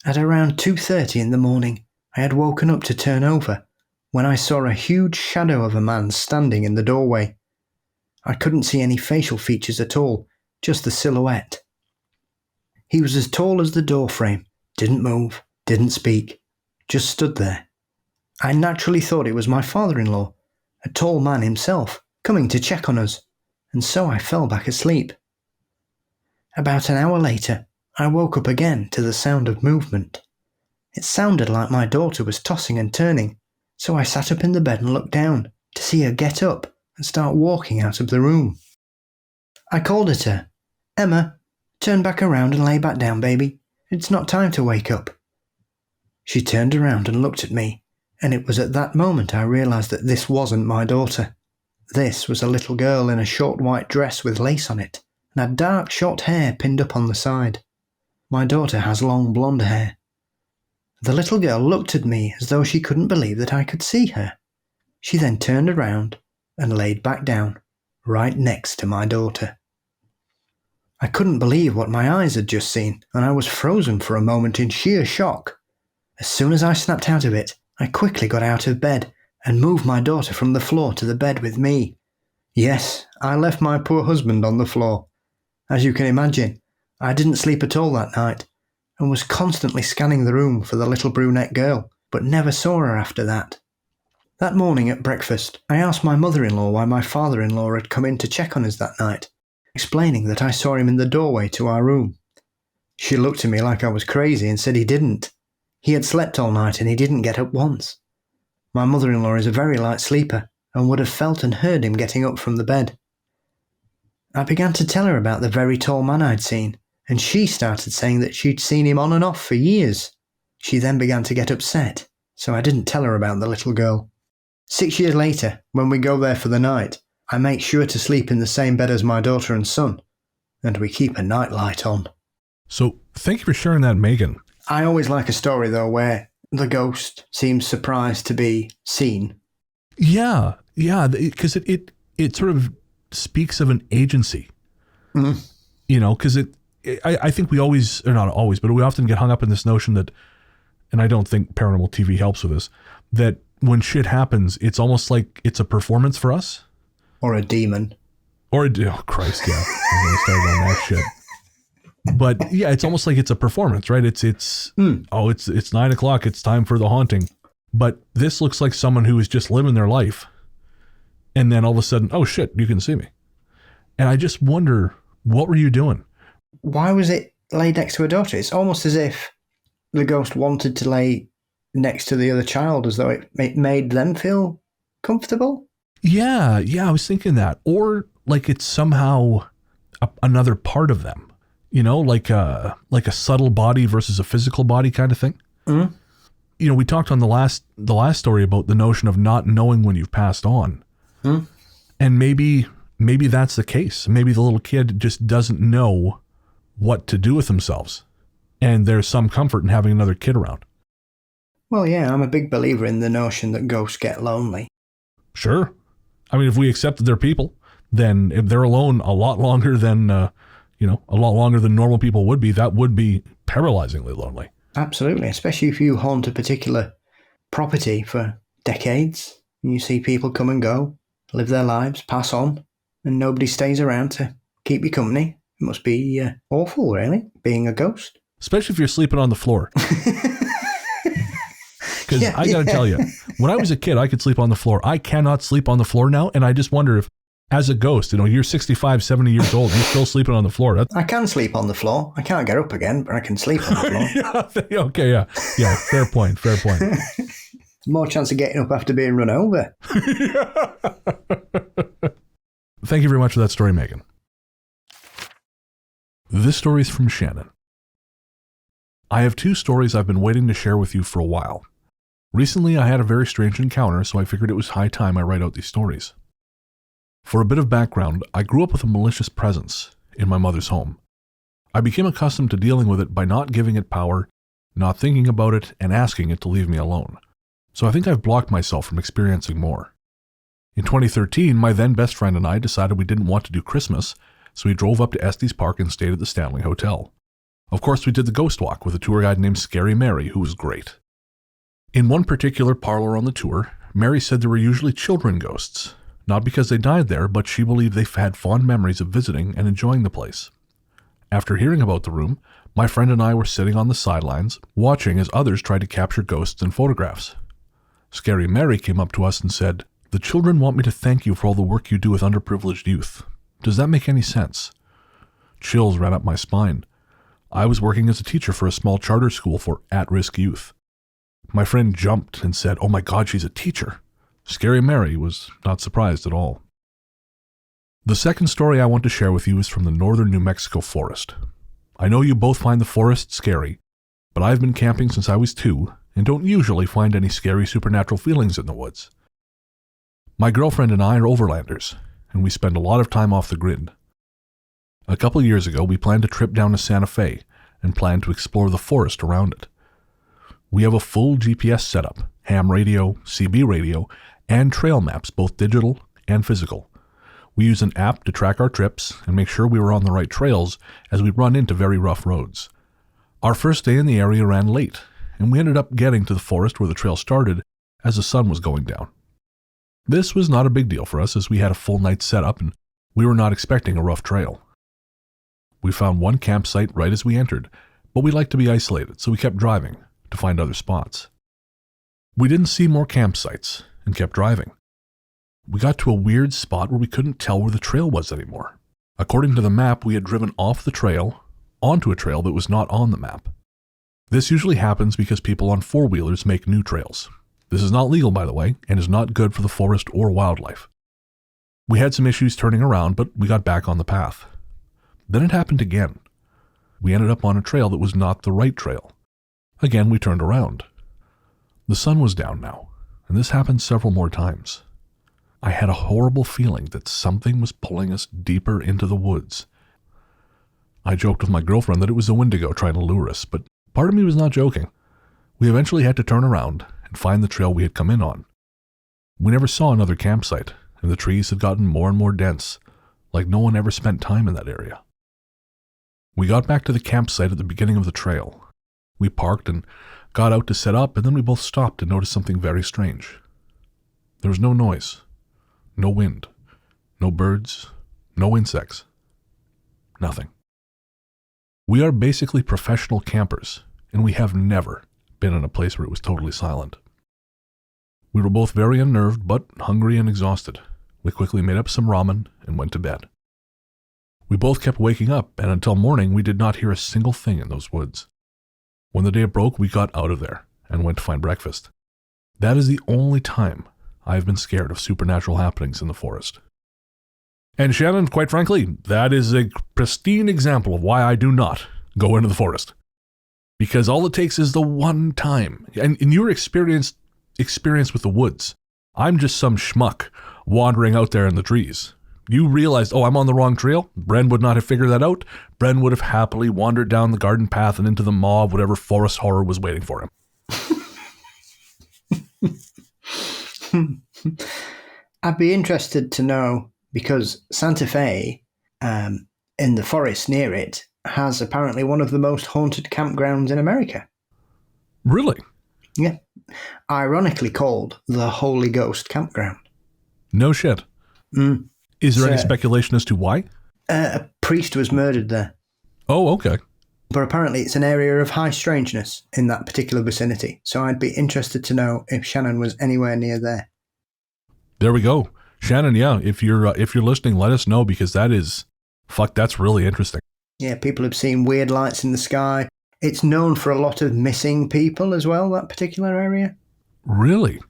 At around 2:30 in the morning, I had woken up to turn over when I saw a huge shadow of a man standing in the doorway. I couldn't see any facial features at all, just the silhouette. He was as tall as the door frame, didn't move, didn't speak, just stood there. I naturally thought it was my father-in-law, a tall man himself, coming to check on us, and so I fell back asleep. About an hour later, I woke up again to the sound of movement. It sounded like my daughter was tossing and turning, so I sat up in the bed and looked down to see her get up and start walking out of the room. I called at her, "Emma, turn back around and lay back down, baby. It's not time to wake up." She turned around and looked at me, and it was at that moment I realised that this wasn't my daughter. This was a little girl in a short white dress with lace on it, and had dark short hair pinned up on the side. My daughter has long blonde hair. The little girl looked at me as though she couldn't believe that I could see her. She then turned around and laid back down, right next to my daughter. I couldn't believe what my eyes had just seen, and I was frozen for a moment in sheer shock. As soon as I snapped out of it, I quickly got out of bed and moved my daughter from the floor to the bed with me. Yes, I left my poor husband on the floor. As you can imagine, I didn't sleep at all that night, and was constantly scanning the room for the little brunette girl, but never saw her after that. That morning at breakfast, I asked my mother-in-law why my father-in-law had come in to check on us that night, explaining that I saw him in the doorway to our room. She looked at me like I was crazy and said he didn't. He had slept all night and he didn't get up once. My mother-in-law is a very light sleeper and would have felt and heard him getting up from the bed. I began to tell her about the very tall man I'd seen, and she started saying that she'd seen him on and off for years. She then began to get upset, so I didn't tell her about the little girl. 6 years later, when we go there for the night, I make sure to sleep in the same bed as my daughter and son, and we keep a night light on. So thank you for sharing that, Megan. I always like a story, though, where the ghost seems surprised to be seen. Yeah, because it sort of speaks of an agency. Mm-hmm. You know, because I think we always, or not always, but we often get hung up in this notion that, and I don't think paranormal TV helps with this, that when shit happens, it's almost like it's a performance for us. Or a demon. Or, oh Christ, yeah. I'm going to start on that shit. But yeah, it's almost like it's a performance, right? It's 9 o'clock. It's time for the haunting. But this looks like someone who is just living their life. And then all of a sudden, oh shit, you can see me. And I just wonder, what were you doing? Why was it laid next to her daughter? It's almost as if the ghost wanted to lay next to the other child, as though it made them feel comfortable. Yeah, I was thinking that. Or like it's somehow another part of them. You know, like a subtle body versus a physical body kind of thing. Mm-hmm. You know, we talked on the last story about the notion of not knowing when you've passed on. Mm-hmm. And maybe that's the case. Maybe the little kid just doesn't know what to do with themselves. And there's some comfort in having another kid around. Well, yeah, I'm a big believer in the notion that ghosts get lonely. Sure. I mean, if we accept that they're people, then if they're alone a lot longer than, a lot longer than normal people would be, that would be paralyzingly lonely. Absolutely, especially if you haunt a particular property for decades. You see people come and go, live their lives, pass on, and nobody stays around to keep you company. It must be awful, really, being a ghost. Especially if you're sleeping on the floor. Because I got to tell you, when I was a kid, I could sleep on the floor. I cannot sleep on the floor now, and I just wonder if, as a ghost, you're 65, 70 years old, you're still sleeping on the floor. I can sleep on the floor. I can't get up again, but I can sleep on the floor. Okay, yeah. Yeah, fair point. More chance of getting up after being run over. Thank you very much for that story, Megan. This story is from Shannon. I have 2 stories I've been waiting to share with you for a while. Recently, I had a very strange encounter, so I figured it was high time I write out these stories. For a bit of background, I grew up with a malicious presence in my mother's home. I became accustomed to dealing with it by not giving it power, not thinking about it, and asking it to leave me alone. So I think I've blocked myself from experiencing more. In 2013, my then best friend and I decided we didn't want to do Christmas, so we drove up to Estes Park and stayed at the Stanley Hotel. Of course, we did the ghost walk with a tour guide named Scary Mary, who was great. In one particular parlor on the tour, Mary said there were usually children ghosts, not because they died there, but she believed they had fond memories of visiting and enjoying the place. After hearing about the room, my friend and I were sitting on the sidelines, watching as others tried to capture ghosts in photographs. Scary Mary came up to us and said, "The children want me to thank you for all the work you do with underprivileged youth. Does that make any sense?" Chills ran up my spine. I was working as a teacher for a small charter school for at-risk youth. My friend jumped and said, "Oh my God, she's a teacher." Scary Mary was not surprised at all. The second story I want to share with you is from the northern New Mexico forest. I know you both find the forest scary, but I've been camping since I was 2 and don't usually find any scary supernatural feelings in the woods. My girlfriend and I are Overlanders, and we spend a lot of time off the grid. A couple years ago, we planned a trip down to Santa Fe and planned to explore the forest around it. We have a full GPS setup, ham radio, CB radio, and trail maps, both digital and physical. We use an app to track our trips and make sure we were on the right trails as we run into very rough roads. Our first day in the area ran late, and we ended up getting to the forest where the trail started as the sun was going down. This was not a big deal for us as we had a full night setup and we were not expecting a rough trail. We found one campsite right as we entered, but we liked to be isolated, so we kept driving to find other spots. We didn't see more campsites, and kept driving. We got to a weird spot where we couldn't tell where the trail was anymore. According to the map, we had driven off the trail onto a trail that was not on the map. This usually happens because people on four-wheelers make new trails. This is not legal, by the way, and is not good for the forest or wildlife. We had some issues turning around, but we got back on the path. Then it happened again. We ended up on a trail that was not the right trail. Again, we turned around. The sun was down now, and this happened several more times. I had a horrible feeling that something was pulling us deeper into the woods. I joked with my girlfriend that it was a Wendigo trying to lure us, but part of me was not joking. We eventually had to turn around and find the trail we had come in on. We never saw another campsite, and the trees had gotten more and more dense, like no one ever spent time in that area. We got back to the campsite at the beginning of the trail. We parked and got out to set up, and then we both stopped and noticed something very strange. There was no noise, no wind, no birds, no insects, nothing. We are basically professional campers, and we have never been in a place where it was totally silent. We were both very unnerved, but hungry and exhausted. We quickly made up some ramen and went to bed. We both kept waking up, and until morning we did not hear a single thing in those woods. When the day broke, we got out of there and went to find breakfast. That is the only time I have been scared of supernatural happenings in the forest. And Shannon, quite frankly, that is a pristine example of why I do not go into the forest. Because all it takes is the one time. And in your experience with the woods, I'm just some schmuck wandering out there in the trees. You realized, I'm on the wrong trail. Bren would not have figured that out. Bren would have happily wandered down the garden path and into the maw of whatever forest horror was waiting for him. I'd be interested to know, because Santa Fe, in the forest near it, has apparently one of the most haunted campgrounds in America. Really? Yeah. Ironically called the Holy Ghost Campground. No shit. Mm. Is there any speculation as to why? A priest was murdered there. Oh, okay. But apparently it's an area of high strangeness in that particular vicinity. So I'd be interested to know if Shannon was anywhere near there. There we go. Shannon, yeah, if you're listening, let us know, because that's really interesting. Yeah, people have seen weird lights in the sky. It's known for a lot of missing people as well, that particular area. Really?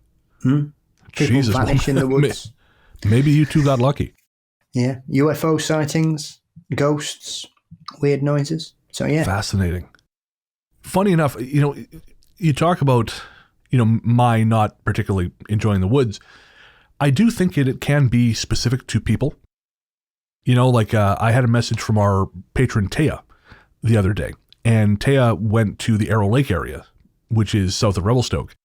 People Jesus, vanish in the woods. Maybe you two got lucky. Yeah, UFO sightings, ghosts, weird noises. So yeah. Fascinating. Funny enough, you talk about, my not particularly enjoying the woods. I do think it can be specific to people. I had a message from our patron Taya the other day, and Taya went to the Aero Lake area, which is south of Revelstoke.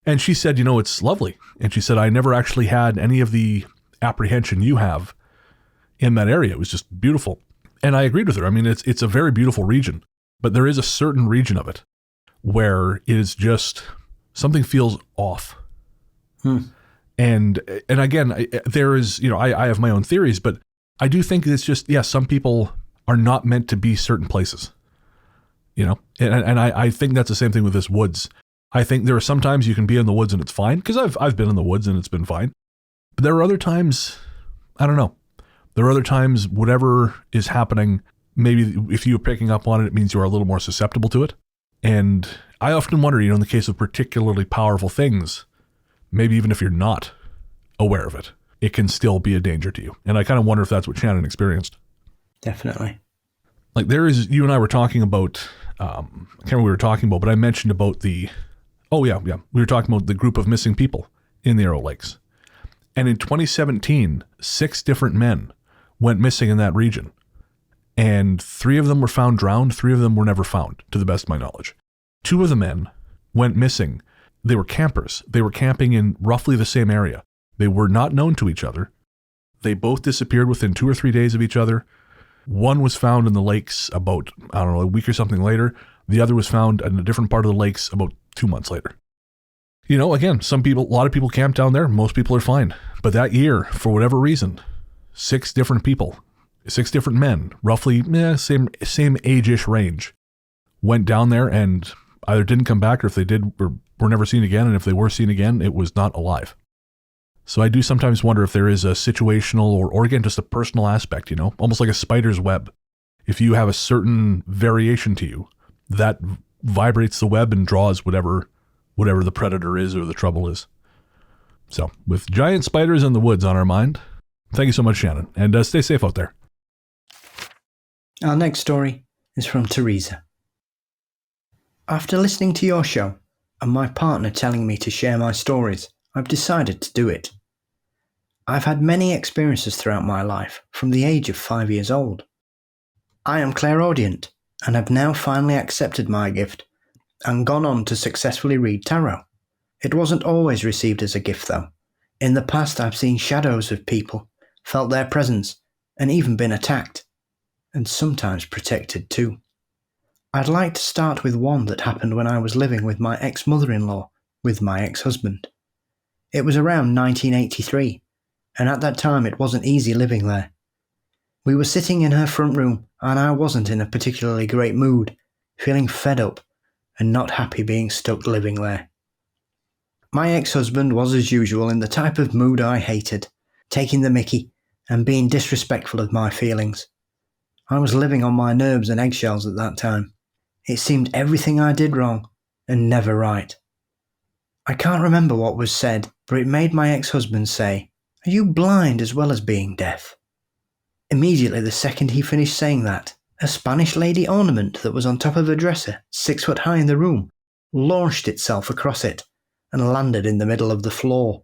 And she said, it's lovely. And she said, I never actually had any of the apprehension you have in that area. It was just beautiful. And I agreed with her. I mean, it's a very beautiful region, but there is a certain region of it where it is just, something feels off. And again, there is, I have my own theories, but I do think it's just, some people are not meant to be certain places, and I think that's the same thing with this woods. I think there are some times you can be in the woods and it's fine, because I've been in the woods and it's been fine. But there are other times, I don't know. There are other times whatever is happening, maybe if you're picking up on it, it means you are a little more susceptible to it. And I often wonder, in the case of particularly powerful things, maybe even if you're not aware of it, it can still be a danger to you. And I kind of wonder if that's what Shannon experienced. Definitely. Like you and I were talking about, I can't remember what we were talking about, but I mentioned about we were talking about the group of missing people in the Aero Lakes. And in 2017, 6 different men went missing in that region. And 3 of them were found drowned. 3 of them were never found, to the best of my knowledge. 2 of the men went missing. They were campers. They were camping in roughly the same area. They were not known to each other. They both disappeared within 2 or 3 days of each other. One was found in the lakes about, a week or something later. The other was found in a different part of the lakes about 2 months later. Again, a lot of people camp down there. Most people are fine. But that year, for whatever reason, 6 different people, 6 different men, roughly same age-ish range, went down there and either didn't come back, or if they did, were never seen again. And if they were seen again, it was not alive. So I do sometimes wonder if there is a situational or again, just a personal aspect, almost like a spider's web. If you have a certain variation to you, that vibrates the web and draws whatever the predator is or the trouble is. So with giant spiders in the woods on our mind, thank you so much, Shannon, and stay safe out there. Our next story is from Teresa. After listening to your show and my partner telling me to share my stories, I've decided to do it. I've had many experiences throughout my life from the age of 5 years old. I am clairaudient and have now finally accepted my gift and gone on to successfully read tarot. It wasn't always received as a gift though. In the past I've seen shadows of people, felt their presence, and even been attacked. And sometimes protected too. I'd like to start with one that happened when I was living with my ex-mother-in-law, with my ex-husband. It was around 1983, and at that time it wasn't easy living there. We were sitting in her front room, and I wasn't in a particularly great mood, feeling fed up and not happy being stuck living there. My ex-husband was as usual in the type of mood I hated, taking the mickey and being disrespectful of my feelings. I was living on my nerves and eggshells at that time. It seemed everything I did wrong and never right. I can't remember what was said, but it made my ex-husband say, "Are you blind as well as being deaf?" Immediately the second he finished saying that, a Spanish lady ornament that was on top of a dresser 6 foot high in the room launched itself across it and landed in the middle of the floor.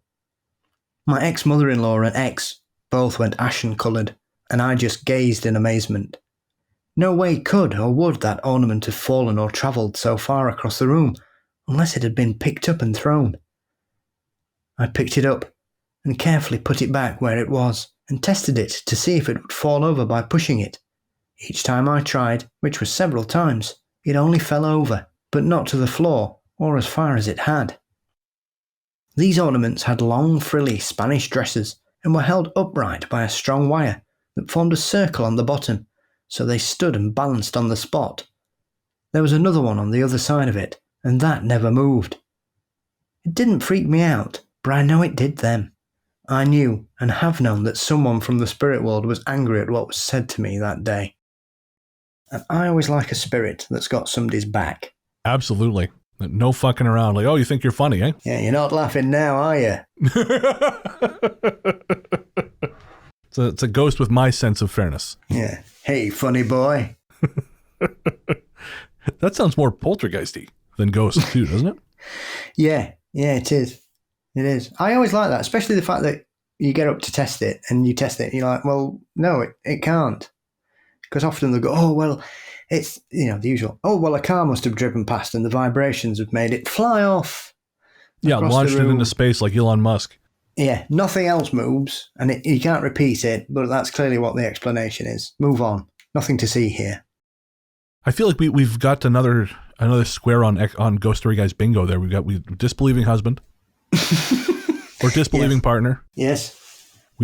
My ex-mother-in-law and ex both went ashen-coloured, and I just gazed in amazement. No way could or would that ornament have fallen or travelled so far across the room, unless it had been picked up and thrown. I picked it up and carefully put it back where it was and tested it to see if it would fall over by pushing it. Each time I tried, which was several times, it only fell over, but not to the floor or as far as it had. These ornaments had long frilly Spanish dresses and were held upright by a strong wire that formed a circle on the bottom, so they stood and balanced on the spot. There was another one on the other side of it, and that never moved. It didn't freak me out, but I know it did them. I knew and have known that someone from the spirit world was angry at what was said to me that day. And I always like a spirit that's got somebody's back. Absolutely. No fucking around. Like, oh, you think you're funny, eh? Yeah, you're not laughing now, are you? It's a ghost with my sense of fairness. Yeah. Hey, funny boy. That sounds more poltergeisty than ghost too, doesn't it? Yeah, it is. It is. I always like that, especially the fact that you get up to test it and you test it and you're like, well, no, it can't. Because often they'll go, oh, well, it's, the usual, oh, well, a car must have driven past and the vibrations have made it fly off. Yeah, launched it into space like Elon Musk. Yeah, nothing else moves, and you can't repeat it, but that's clearly what the explanation is. Move on. Nothing to see here. I feel like we've got another square on Ghost Story Guys bingo there. We've disbelieving husband or disbelieving partner. Yes.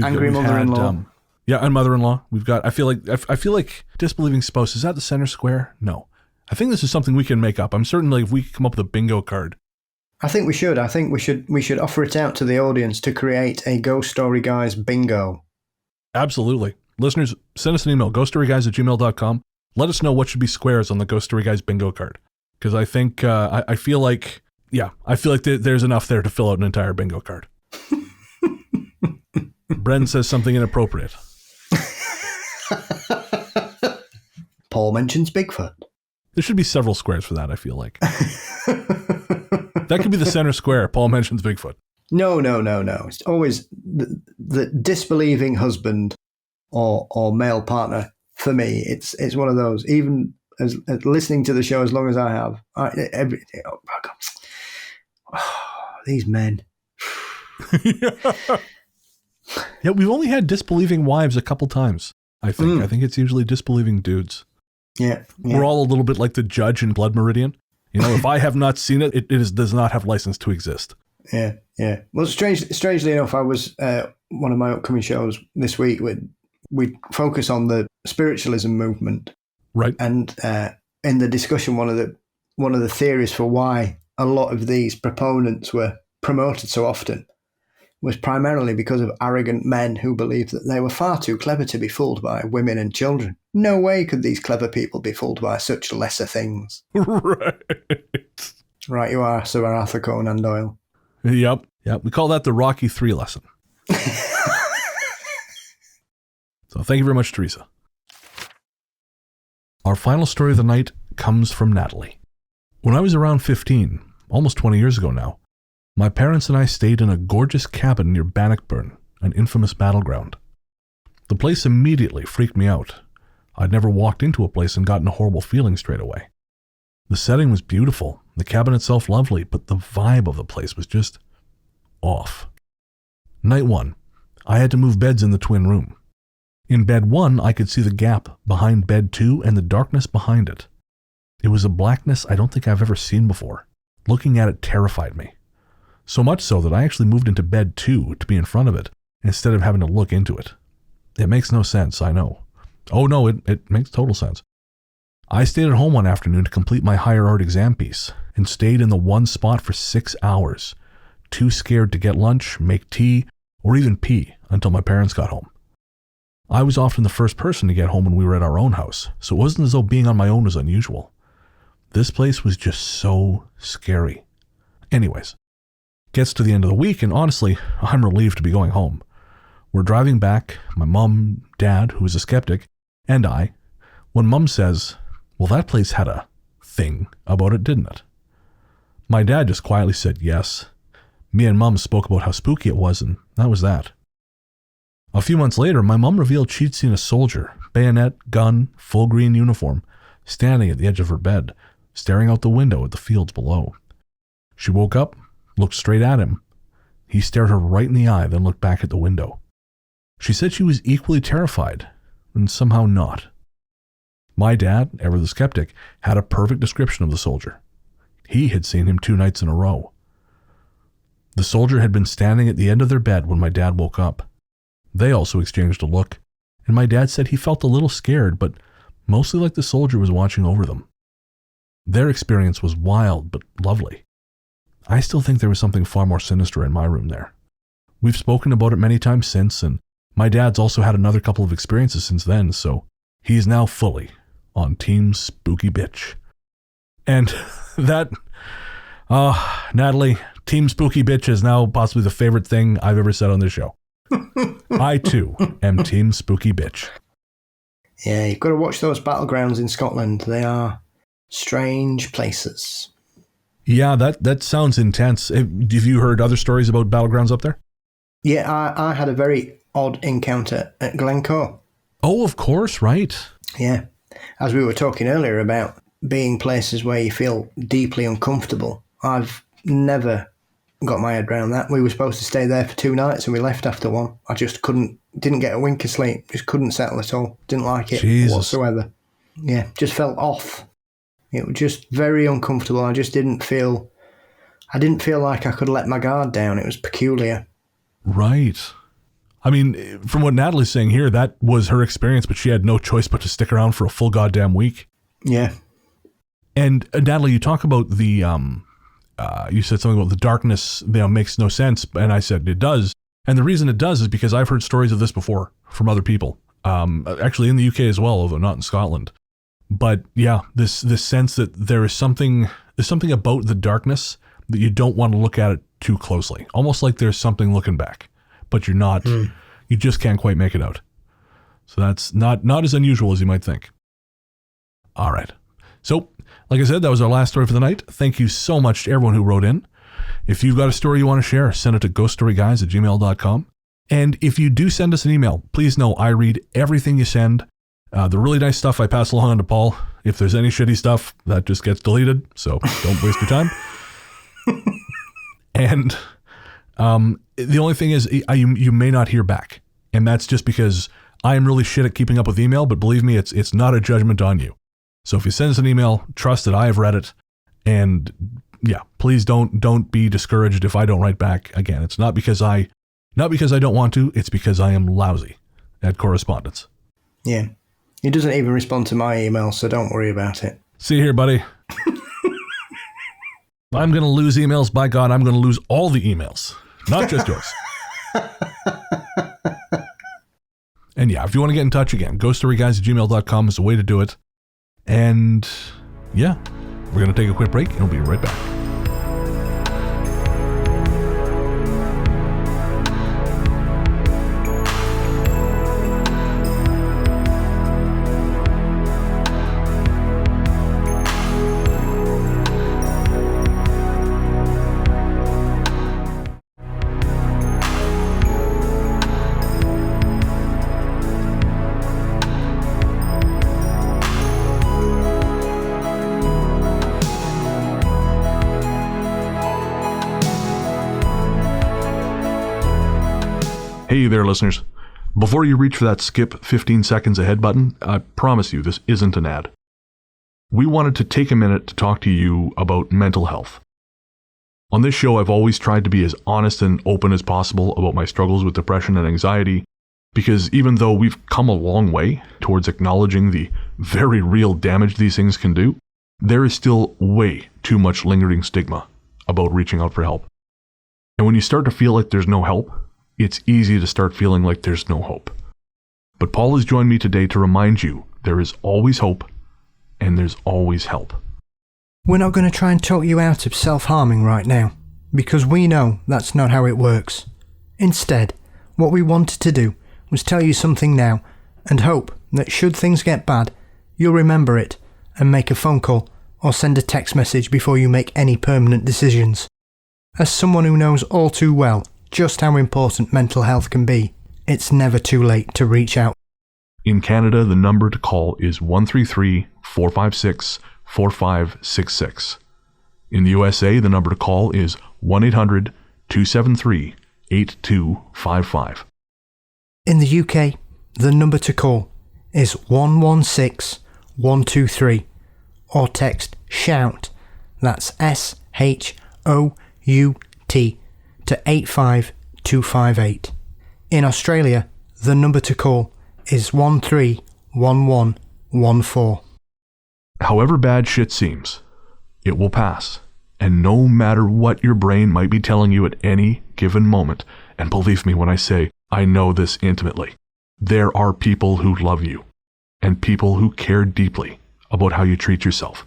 Angry mother-in-law. And mother-in-law. We've got. I feel like disbelieving spouse. Is that the center square? No. I think this is something we can make up. I'm certain like if we come up with a bingo card. I think we should. We should offer it out to the audience to create a Ghost Story Guys bingo. Absolutely. Listeners, send us an email, ghoststoryguys@gmail.com. Let us know what should be squares on the Ghost Story Guys bingo card. Because I think, I feel like there's enough there to fill out an entire bingo card. Bren says something inappropriate. Paul mentions Bigfoot. There should be several squares for that, I feel like. That could be the center square. Paul mentions Bigfoot. No. It's always the disbelieving husband or male partner. For me, it's one of those. Even as listening to the show as long as I have, these men. Yeah, we've only had disbelieving wives a couple times. I think. I think it's usually disbelieving dudes. Yeah. We're all a little bit like the judge in Blood Meridian. If I have not seen it, it does not have license to exist. Yeah. Well, strangely enough, I was one of my upcoming shows this week. We focus on the spiritualism movement, right? And in the discussion, one of the theories for why a lot of these proponents were promoted so often was primarily because of arrogant men who believed that they were far too clever to be fooled by women and children. No way could these clever people be fooled by such lesser things. Right. Right you are, Sir Arthur Conan Doyle. Yep. We call that the Rocky 3 lesson. So thank you very much, Teresa. Our final story of the night comes from Natalie. When I was around 15, almost 20 years ago now, my parents and I stayed in a gorgeous cabin near Bannockburn, an infamous battleground. The place immediately freaked me out. I'd never walked into a place and gotten a horrible feeling straight away. The setting was beautiful, the cabin itself lovely, but the vibe of the place was just off. Night 1, I had to move beds in the twin room. In bed 1, I could see the gap behind bed 2 and the darkness behind it. It was a blackness I don't think I've ever seen before. Looking at it terrified me. So much so that I actually moved into bed 2 to be in front of it, instead of having to look into it. It makes no sense, I know. Oh no, it makes total sense. I stayed at home one afternoon to complete my higher art exam piece, and stayed in the one spot for 6 hours, too scared to get lunch, make tea, or even pee until my parents got home. I was often the first person to get home when we were at our own house, so it wasn't as though being on my own was unusual. This place was just so scary. Anyways, gets to the end of the week, and honestly, I'm relieved to be going home. We're driving back, my mom, dad, who is a skeptic, and I, when Mom says, well, that place had a thing about it, didn't it? My dad just quietly said yes. Me and Mom spoke about how spooky it was, and that was that. A few months later, my mom revealed she'd seen a soldier, bayonet, gun, full green uniform, standing at the edge of her bed, staring out the window at the fields below. She woke up, looked straight at him. He stared her right in the eye, then looked back at the window. She said she was equally terrified, and somehow not. My dad, ever the skeptic, had a perfect description of the soldier. He had seen him 2 nights in a row. The soldier had been standing at the end of their bed when my dad woke up. They also exchanged a look, and my dad said he felt a little scared, but mostly like the soldier was watching over them. Their experience was wild, but lovely. I still think there was something far more sinister in my room there. We've spoken about it many times since, and my dad's also had another couple of experiences since then, so he is now fully on Team Spooky Bitch. And that, Natalie, Team Spooky Bitch is now possibly the favorite thing I've ever said on this show. I, too, am Team Spooky Bitch. Yeah, you've got to watch those battlegrounds in Scotland. They are strange places. Yeah, that sounds intense. Have you heard other stories about battlegrounds up there? Yeah, I had a very odd encounter at Glencoe. Oh, of course, right. Yeah. As we were talking earlier about being places where you feel deeply uncomfortable, I've never got my head around that. We were supposed to stay there for 2 nights and we left after 1. I just didn't get a wink of sleep, just couldn't settle at all. Didn't like it whatsoever. Yeah, just felt off. It was just very uncomfortable. I didn't feel like I could let my guard down. It was peculiar. Right. I mean, from what Natalie's saying here, that was her experience, but she had no choice but to stick around for a full goddamn week. Yeah. And Natalie, you talk about the, you said something about the darkness, makes no sense. And I said it does. And the reason it does is because I've heard stories of this before from other people, actually in the UK as well, although not in Scotland. But yeah, this sense that there's something about the darkness that you don't want to look at it too closely. Almost like there's something looking back, but you're not, you just can't quite make it out. So that's not as unusual as you might think. All right. So, like I said, that was our last story for the night. Thank you so much to everyone who wrote in. If you've got a story you want to share, send it to ghoststoryguys@gmail.com. And if you do send us an email, please know I read everything you send. The really nice stuff I pass along to Paul. If there's any shitty stuff, that just gets deleted. So don't waste your time. And the only thing is you may not hear back. And that's just because I am really shit at keeping up with email. But believe me, it's not a judgment on you. So if you send us an email, trust that I have read it. And yeah, please don't be discouraged if I don't write back. Again, it's not because I don't want to. It's because I am lousy at correspondence. Yeah. He doesn't even respond to my email, so don't worry about it. See you here, buddy. I'm going to lose emails. By God, I'm going to lose all the emails. Not just yours. And yeah, if you want to get in touch again, ghoststoryguys@gmail.com is the way to do it. And yeah, we're going to take a quick break and we'll be right back. Hey there, listeners. Before you reach for that skip 15 seconds ahead button, I promise you this isn't an ad. We wanted to take a minute to talk to you about mental health. On this show, I've always tried to be as honest and open as possible about my struggles with depression and anxiety, because even though we've come a long way towards acknowledging the very real damage these things can do, there is still way too much lingering stigma about reaching out for help. And when you start to feel like there's no help, it's easy to start feeling like there's no hope. But Paul has joined me today to remind you there is always hope and there's always help. We're not going to try and talk you out of self-harming right now, because we know that's not how it works. Instead, what we wanted to do was tell you something now and hope that should things get bad, you'll remember it and make a phone call or send a text message before you make any permanent decisions. As someone who knows all too well just how important mental health can be, it's never too late to reach out. In Canada, the number to call is 133-456-4566. In the USA, the number to call is 1-800-273-8255. In the UK, the number to call is 116-123 or text SHOUT, that's SHOUT, to 85258. In Australia, the number to call is 131114. However bad shit seems, it will pass. And no matter what your brain might be telling you at any given moment, and believe me when I say I know this intimately, there are people who love you and people who care deeply about how you treat yourself.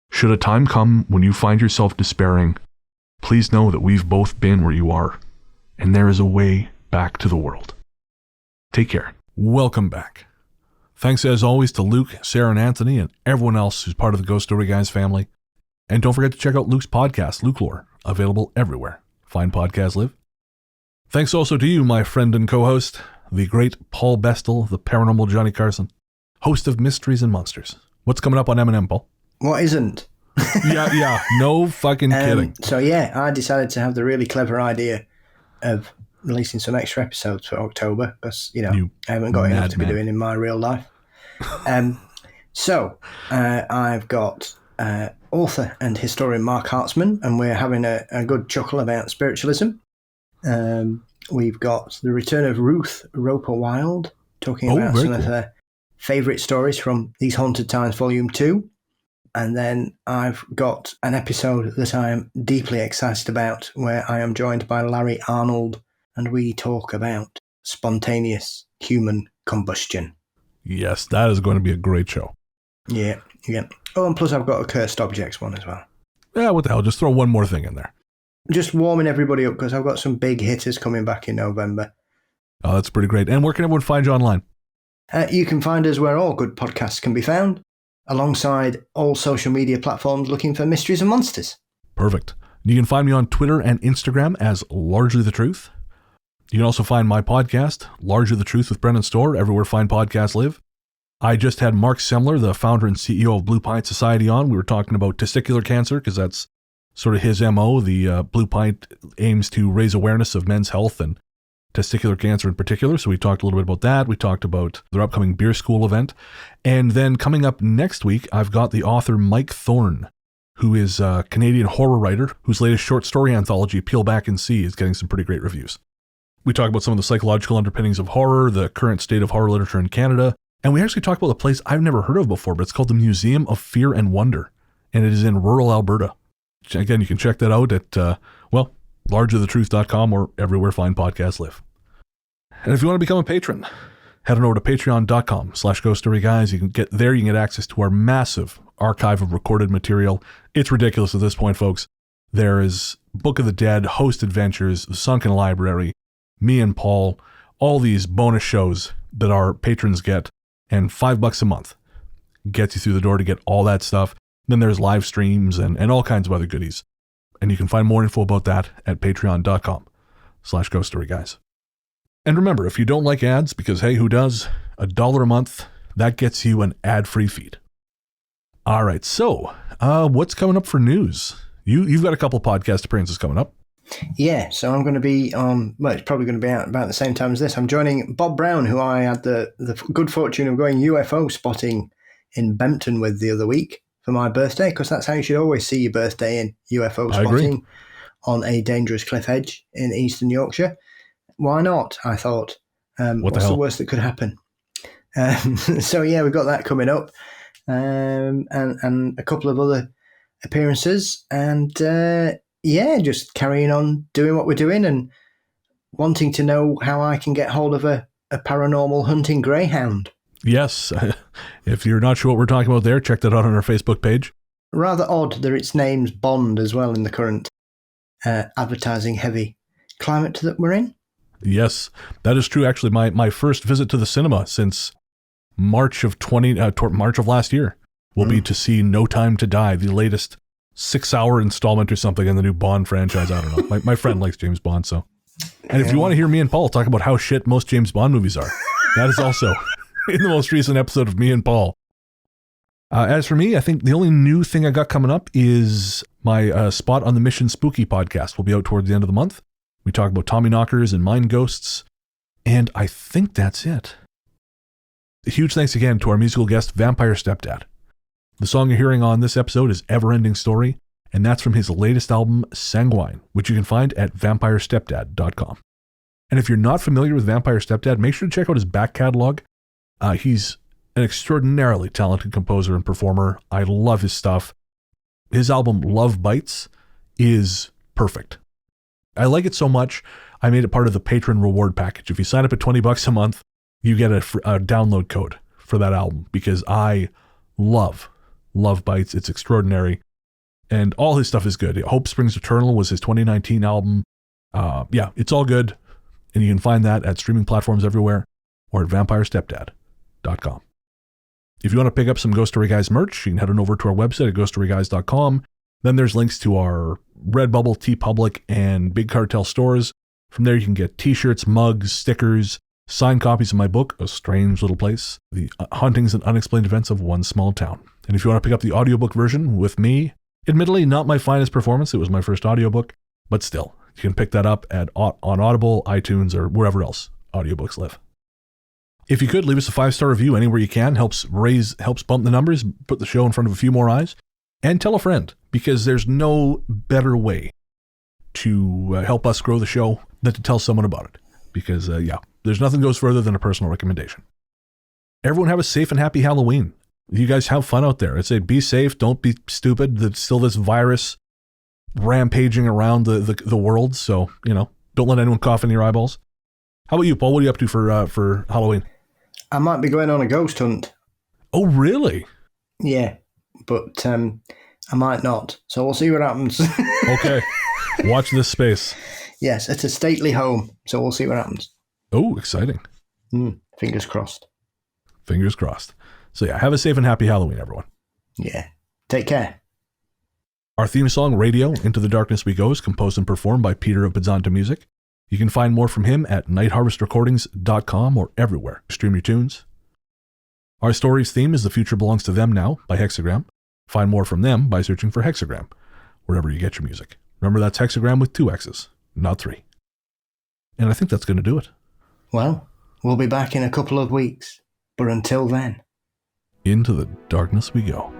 Should a time come when you find yourself despairing, please know that we've both been where you are, and there is a way back to the world. Take care. Welcome back. Thanks as always to Luke, Sarah, and Anthony, and everyone else who's part of the Ghost Story Guys family. And don't forget to check out Luke's podcast, Luke Lore, available everywhere fine podcasts live. Thanks also to you, my friend and co-host, the great Paul Bestel, the paranormal Johnny Carson, host of Mysteries and Monsters. What's coming up on M&M, Paul? What isn't? Yeah, no fucking kidding. So yeah, I decided to have the really clever idea of releasing some extra episodes for October because, I haven't got enough to be doing in my real life. So I've got author and historian Mark Hartzman, and we're having a good chuckle about spiritualism. We've got the return of Ruth Roper Wilde, talking about some of her favourite stories from These Haunted Times Volume 2. And then I've got an episode that I am deeply excited about where I am joined by Larry Arnold and we talk about spontaneous human combustion. Yes, that is going to be a great show. Yeah. Oh, and plus I've got a cursed objects one as well. Yeah, what the hell? Just throw one more thing in there. Just warming everybody up because I've got some big hitters coming back in November. Oh, that's pretty great. And where can everyone find you online? You can find us where all good podcasts can be found, alongside all social media platforms looking for Mysteries and Monsters. Perfect. You can find me on Twitter and Instagram as Largely the Truth. You can also find my podcast, Largely the Truth with Brendan Storr, everywhere fine podcasts live. I just had Mark Semler, the founder and CEO of Blue Pint Society, on. We were talking about testicular cancer because that's sort of his MO. The Blue Pint aims to raise awareness of men's health and testicular cancer in particular. So we talked a little bit about that. We talked about their upcoming beer school event. And then coming up next week, I've got the author Mike Thorne, who is a Canadian horror writer whose latest short story anthology, Peel Back and See, is getting some pretty great reviews. We talk about some of the psychological underpinnings of horror, the current state of horror literature in Canada, and we actually talk about a place I've never heard of before, but it's called the Museum of Fear and Wonder, and it is in rural Alberta. Again, you can check that out at, largerthetruth.com, or everywhere fine podcasts live. And if you want to become a patron, head on over to patreon.com/ghoststoryguys. You can get access to our massive archive of recorded material. It's ridiculous at this point, folks. There is Book of the Dead, Host Adventures, Sunken Library, me and Paul, all these bonus shows that our patrons get, and $5 a month gets you through the door to get all that stuff. Then there's live streams and all kinds of other goodies. And you can find more info about that at patreon.com/ghoststoryguys. And remember, if you don't like ads, because hey, who does? $1 a month, that gets you an ad-free feed. All right, so what's coming up for news? You've got a couple podcast appearances coming up. Yeah, so I'm going to be on, well, it's probably going to be out about the same time as this. I'm joining Bob Brown, who I had the good fortune of going UFO spotting in Bempton with the other week for my birthday, because that's how you should always see your birthday, in UFO spotting on a dangerous cliff edge in eastern Yorkshire. Why not, I thought. What's the worst that could happen? So yeah, we've got that coming up, and a couple of other appearances, and just carrying on doing what we're doing and wanting to know how I can get hold of a paranormal hunting greyhound. Yes, if you're not sure what we're talking about there, check that out on our Facebook page. Rather odd that its name's Bond as well in the current advertising heavy climate that we're in. Yes, that is true. Actually, my first visit to the cinema since March of last year will be to see No Time to Die, the latest 6-hour installment or something in the new Bond franchise. I don't know. My friend likes James Bond, so. And if you want to hear me and Paul talk about how shit most James Bond movies are, that is also in the most recent episode of me and Paul. As for me, I think the only new thing I got coming up is my spot on the Mission Spooky podcast will be out towards the end of the month. We talk about Tommyknockers and mind ghosts, and I think that's it. A huge thanks again to our musical guest, Vampire Stepdad. The song you're hearing on this episode is Everending Story, and that's from his latest album, Sanguine, which you can find at vampirestepdad.com. And if you're not familiar with Vampire Stepdad, make sure to check out his back catalog. He's an extraordinarily talented composer and performer. I love his stuff. His album, Love Bites, is perfect. I like it so much, I made it part of the patron reward package. If you sign up at $20 a month, you get a download code for that album, because I love Love Bites. It's extraordinary. And all his stuff is good. Hope Springs Eternal was his 2019 album. It's all good. And you can find that at streaming platforms everywhere or at vampirestepdad.com. If you want to pick up some Ghost Story Guys merch, you can head on over to our website at ghoststoryguys.com. Then there's links to our Redbubble, TeePublic, and Big Cartel stores. From there, you can get t-shirts, mugs, stickers, signed copies of my book, A Strange Little Place, The Hauntings and Unexplained Events of One Small Town. And if you want to pick up the audiobook version with me, admittedly not my finest performance, it was my first audiobook, but still, you can pick that up on Audible, iTunes, or wherever else audiobooks live. If you could, leave us a 5-star review anywhere you can. Helps bump the numbers, put the show in front of a few more eyes. And tell a friend, because there's no better way to help us grow the show than to tell someone about it. Because, there's nothing goes further than a personal recommendation. Everyone have a safe and happy Halloween. You guys have fun out there. I'd say be safe. Don't be stupid. There's still this virus rampaging around the world. So, don't let anyone cough in your eyeballs. How about you, Paul? What are you up to for Halloween? I might be going on a ghost hunt. Oh, really? Yeah, but I might not. So we'll see what happens. Okay. Watch this space. Yes, it's a stately home. So we'll see what happens. Oh, exciting. Fingers crossed. Fingers crossed. So yeah, have a safe and happy Halloween, everyone. Yeah. Take care. Our theme song, Radio, Into the Darkness We Go, is composed and performed by Peter of Pizzanta Music. You can find more from him at nightharvestrecordings.com or everywhere. Stream your tunes. Our story's theme is The Future Belongs to Them Now by Hexagram. Find more from them by searching for Hexagram, wherever you get your music. Remember, that's Hexagram with 2 X's, not 3. And I think that's going to do it. Well, we'll be back in a couple of weeks. But until then, into the darkness we go.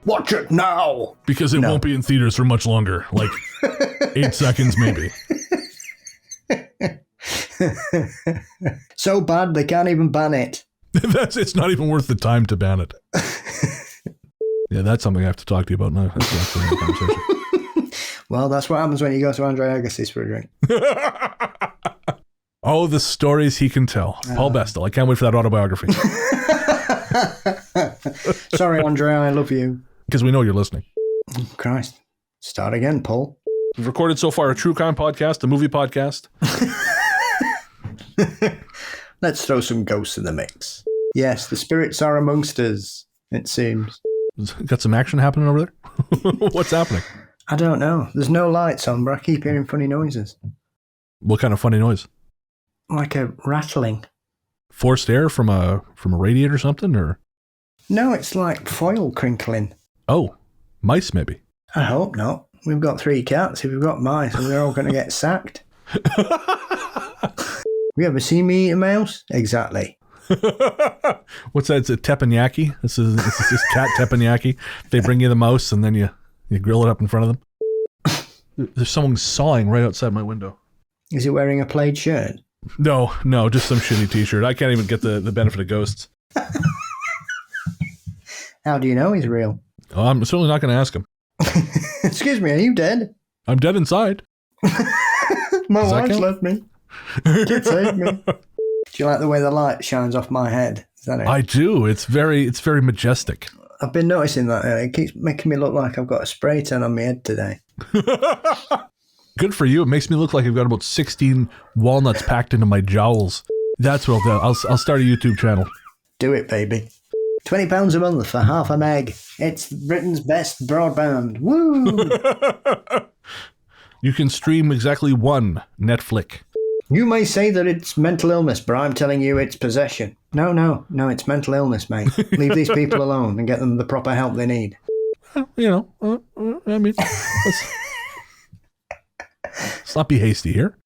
Watch it now! Because it won't be in theaters for much longer. Like 8 seconds, maybe. So bad they can't even ban it. It's not even worth the time to ban it. Yeah, that's something I have to talk to you about now. That's the conversation. Well, that's what happens when you go to Andre Agassiz for a drink. Oh, the stories he can tell. Paul Bestel. I can't wait for that autobiography. Sorry, Andre, I love you. Because we know you're listening. Christ. Start again, Paul. We've recorded so far a true crime podcast, a movie podcast. Let's throw some ghosts in the mix. Yes, the spirits are amongst us, it seems. Got some action happening over there? What's happening? I don't know. There's no lights on, but I keep hearing funny noises. What kind of funny noise? Like a rattling. Forced air from a radiator or something, or? No, it's like foil crinkling. Oh, mice maybe. I hope not. We've got 3 cats. If we've got mice, we're all going to get sacked. You ever seen me eat a mouse? Exactly. What's that? It's a teppanyaki. This is cat teppanyaki. They bring you the mouse and then you grill it up in front of them. There's someone sawing right outside my window. Is he wearing a plaid shirt? No, just some shitty t-shirt. I can't even get the benefit of ghosts. How do you know he's real? Oh, I'm certainly not going to ask him. Excuse me, are you dead? I'm dead inside. My wife's left me. Can't save me. Do you like the way the light shines off my head? Is that it? I do. It's very majestic. I've been noticing that. It keeps making me look like I've got a spray tan on my head today. Good for you. It makes me look like I've got about 16 walnuts packed into my jowls. That's what I'll do. I'll start a YouTube channel. Do it, baby. £20 a month for half a meg. It's Britain's best broadband. Woo! You can stream exactly 1 Netflix. You may say that it's mental illness, but I'm telling you it's possession. No, it's mental illness, mate. Leave these people alone and get them the proper help they need. You know, I mean, let's not be hasty here.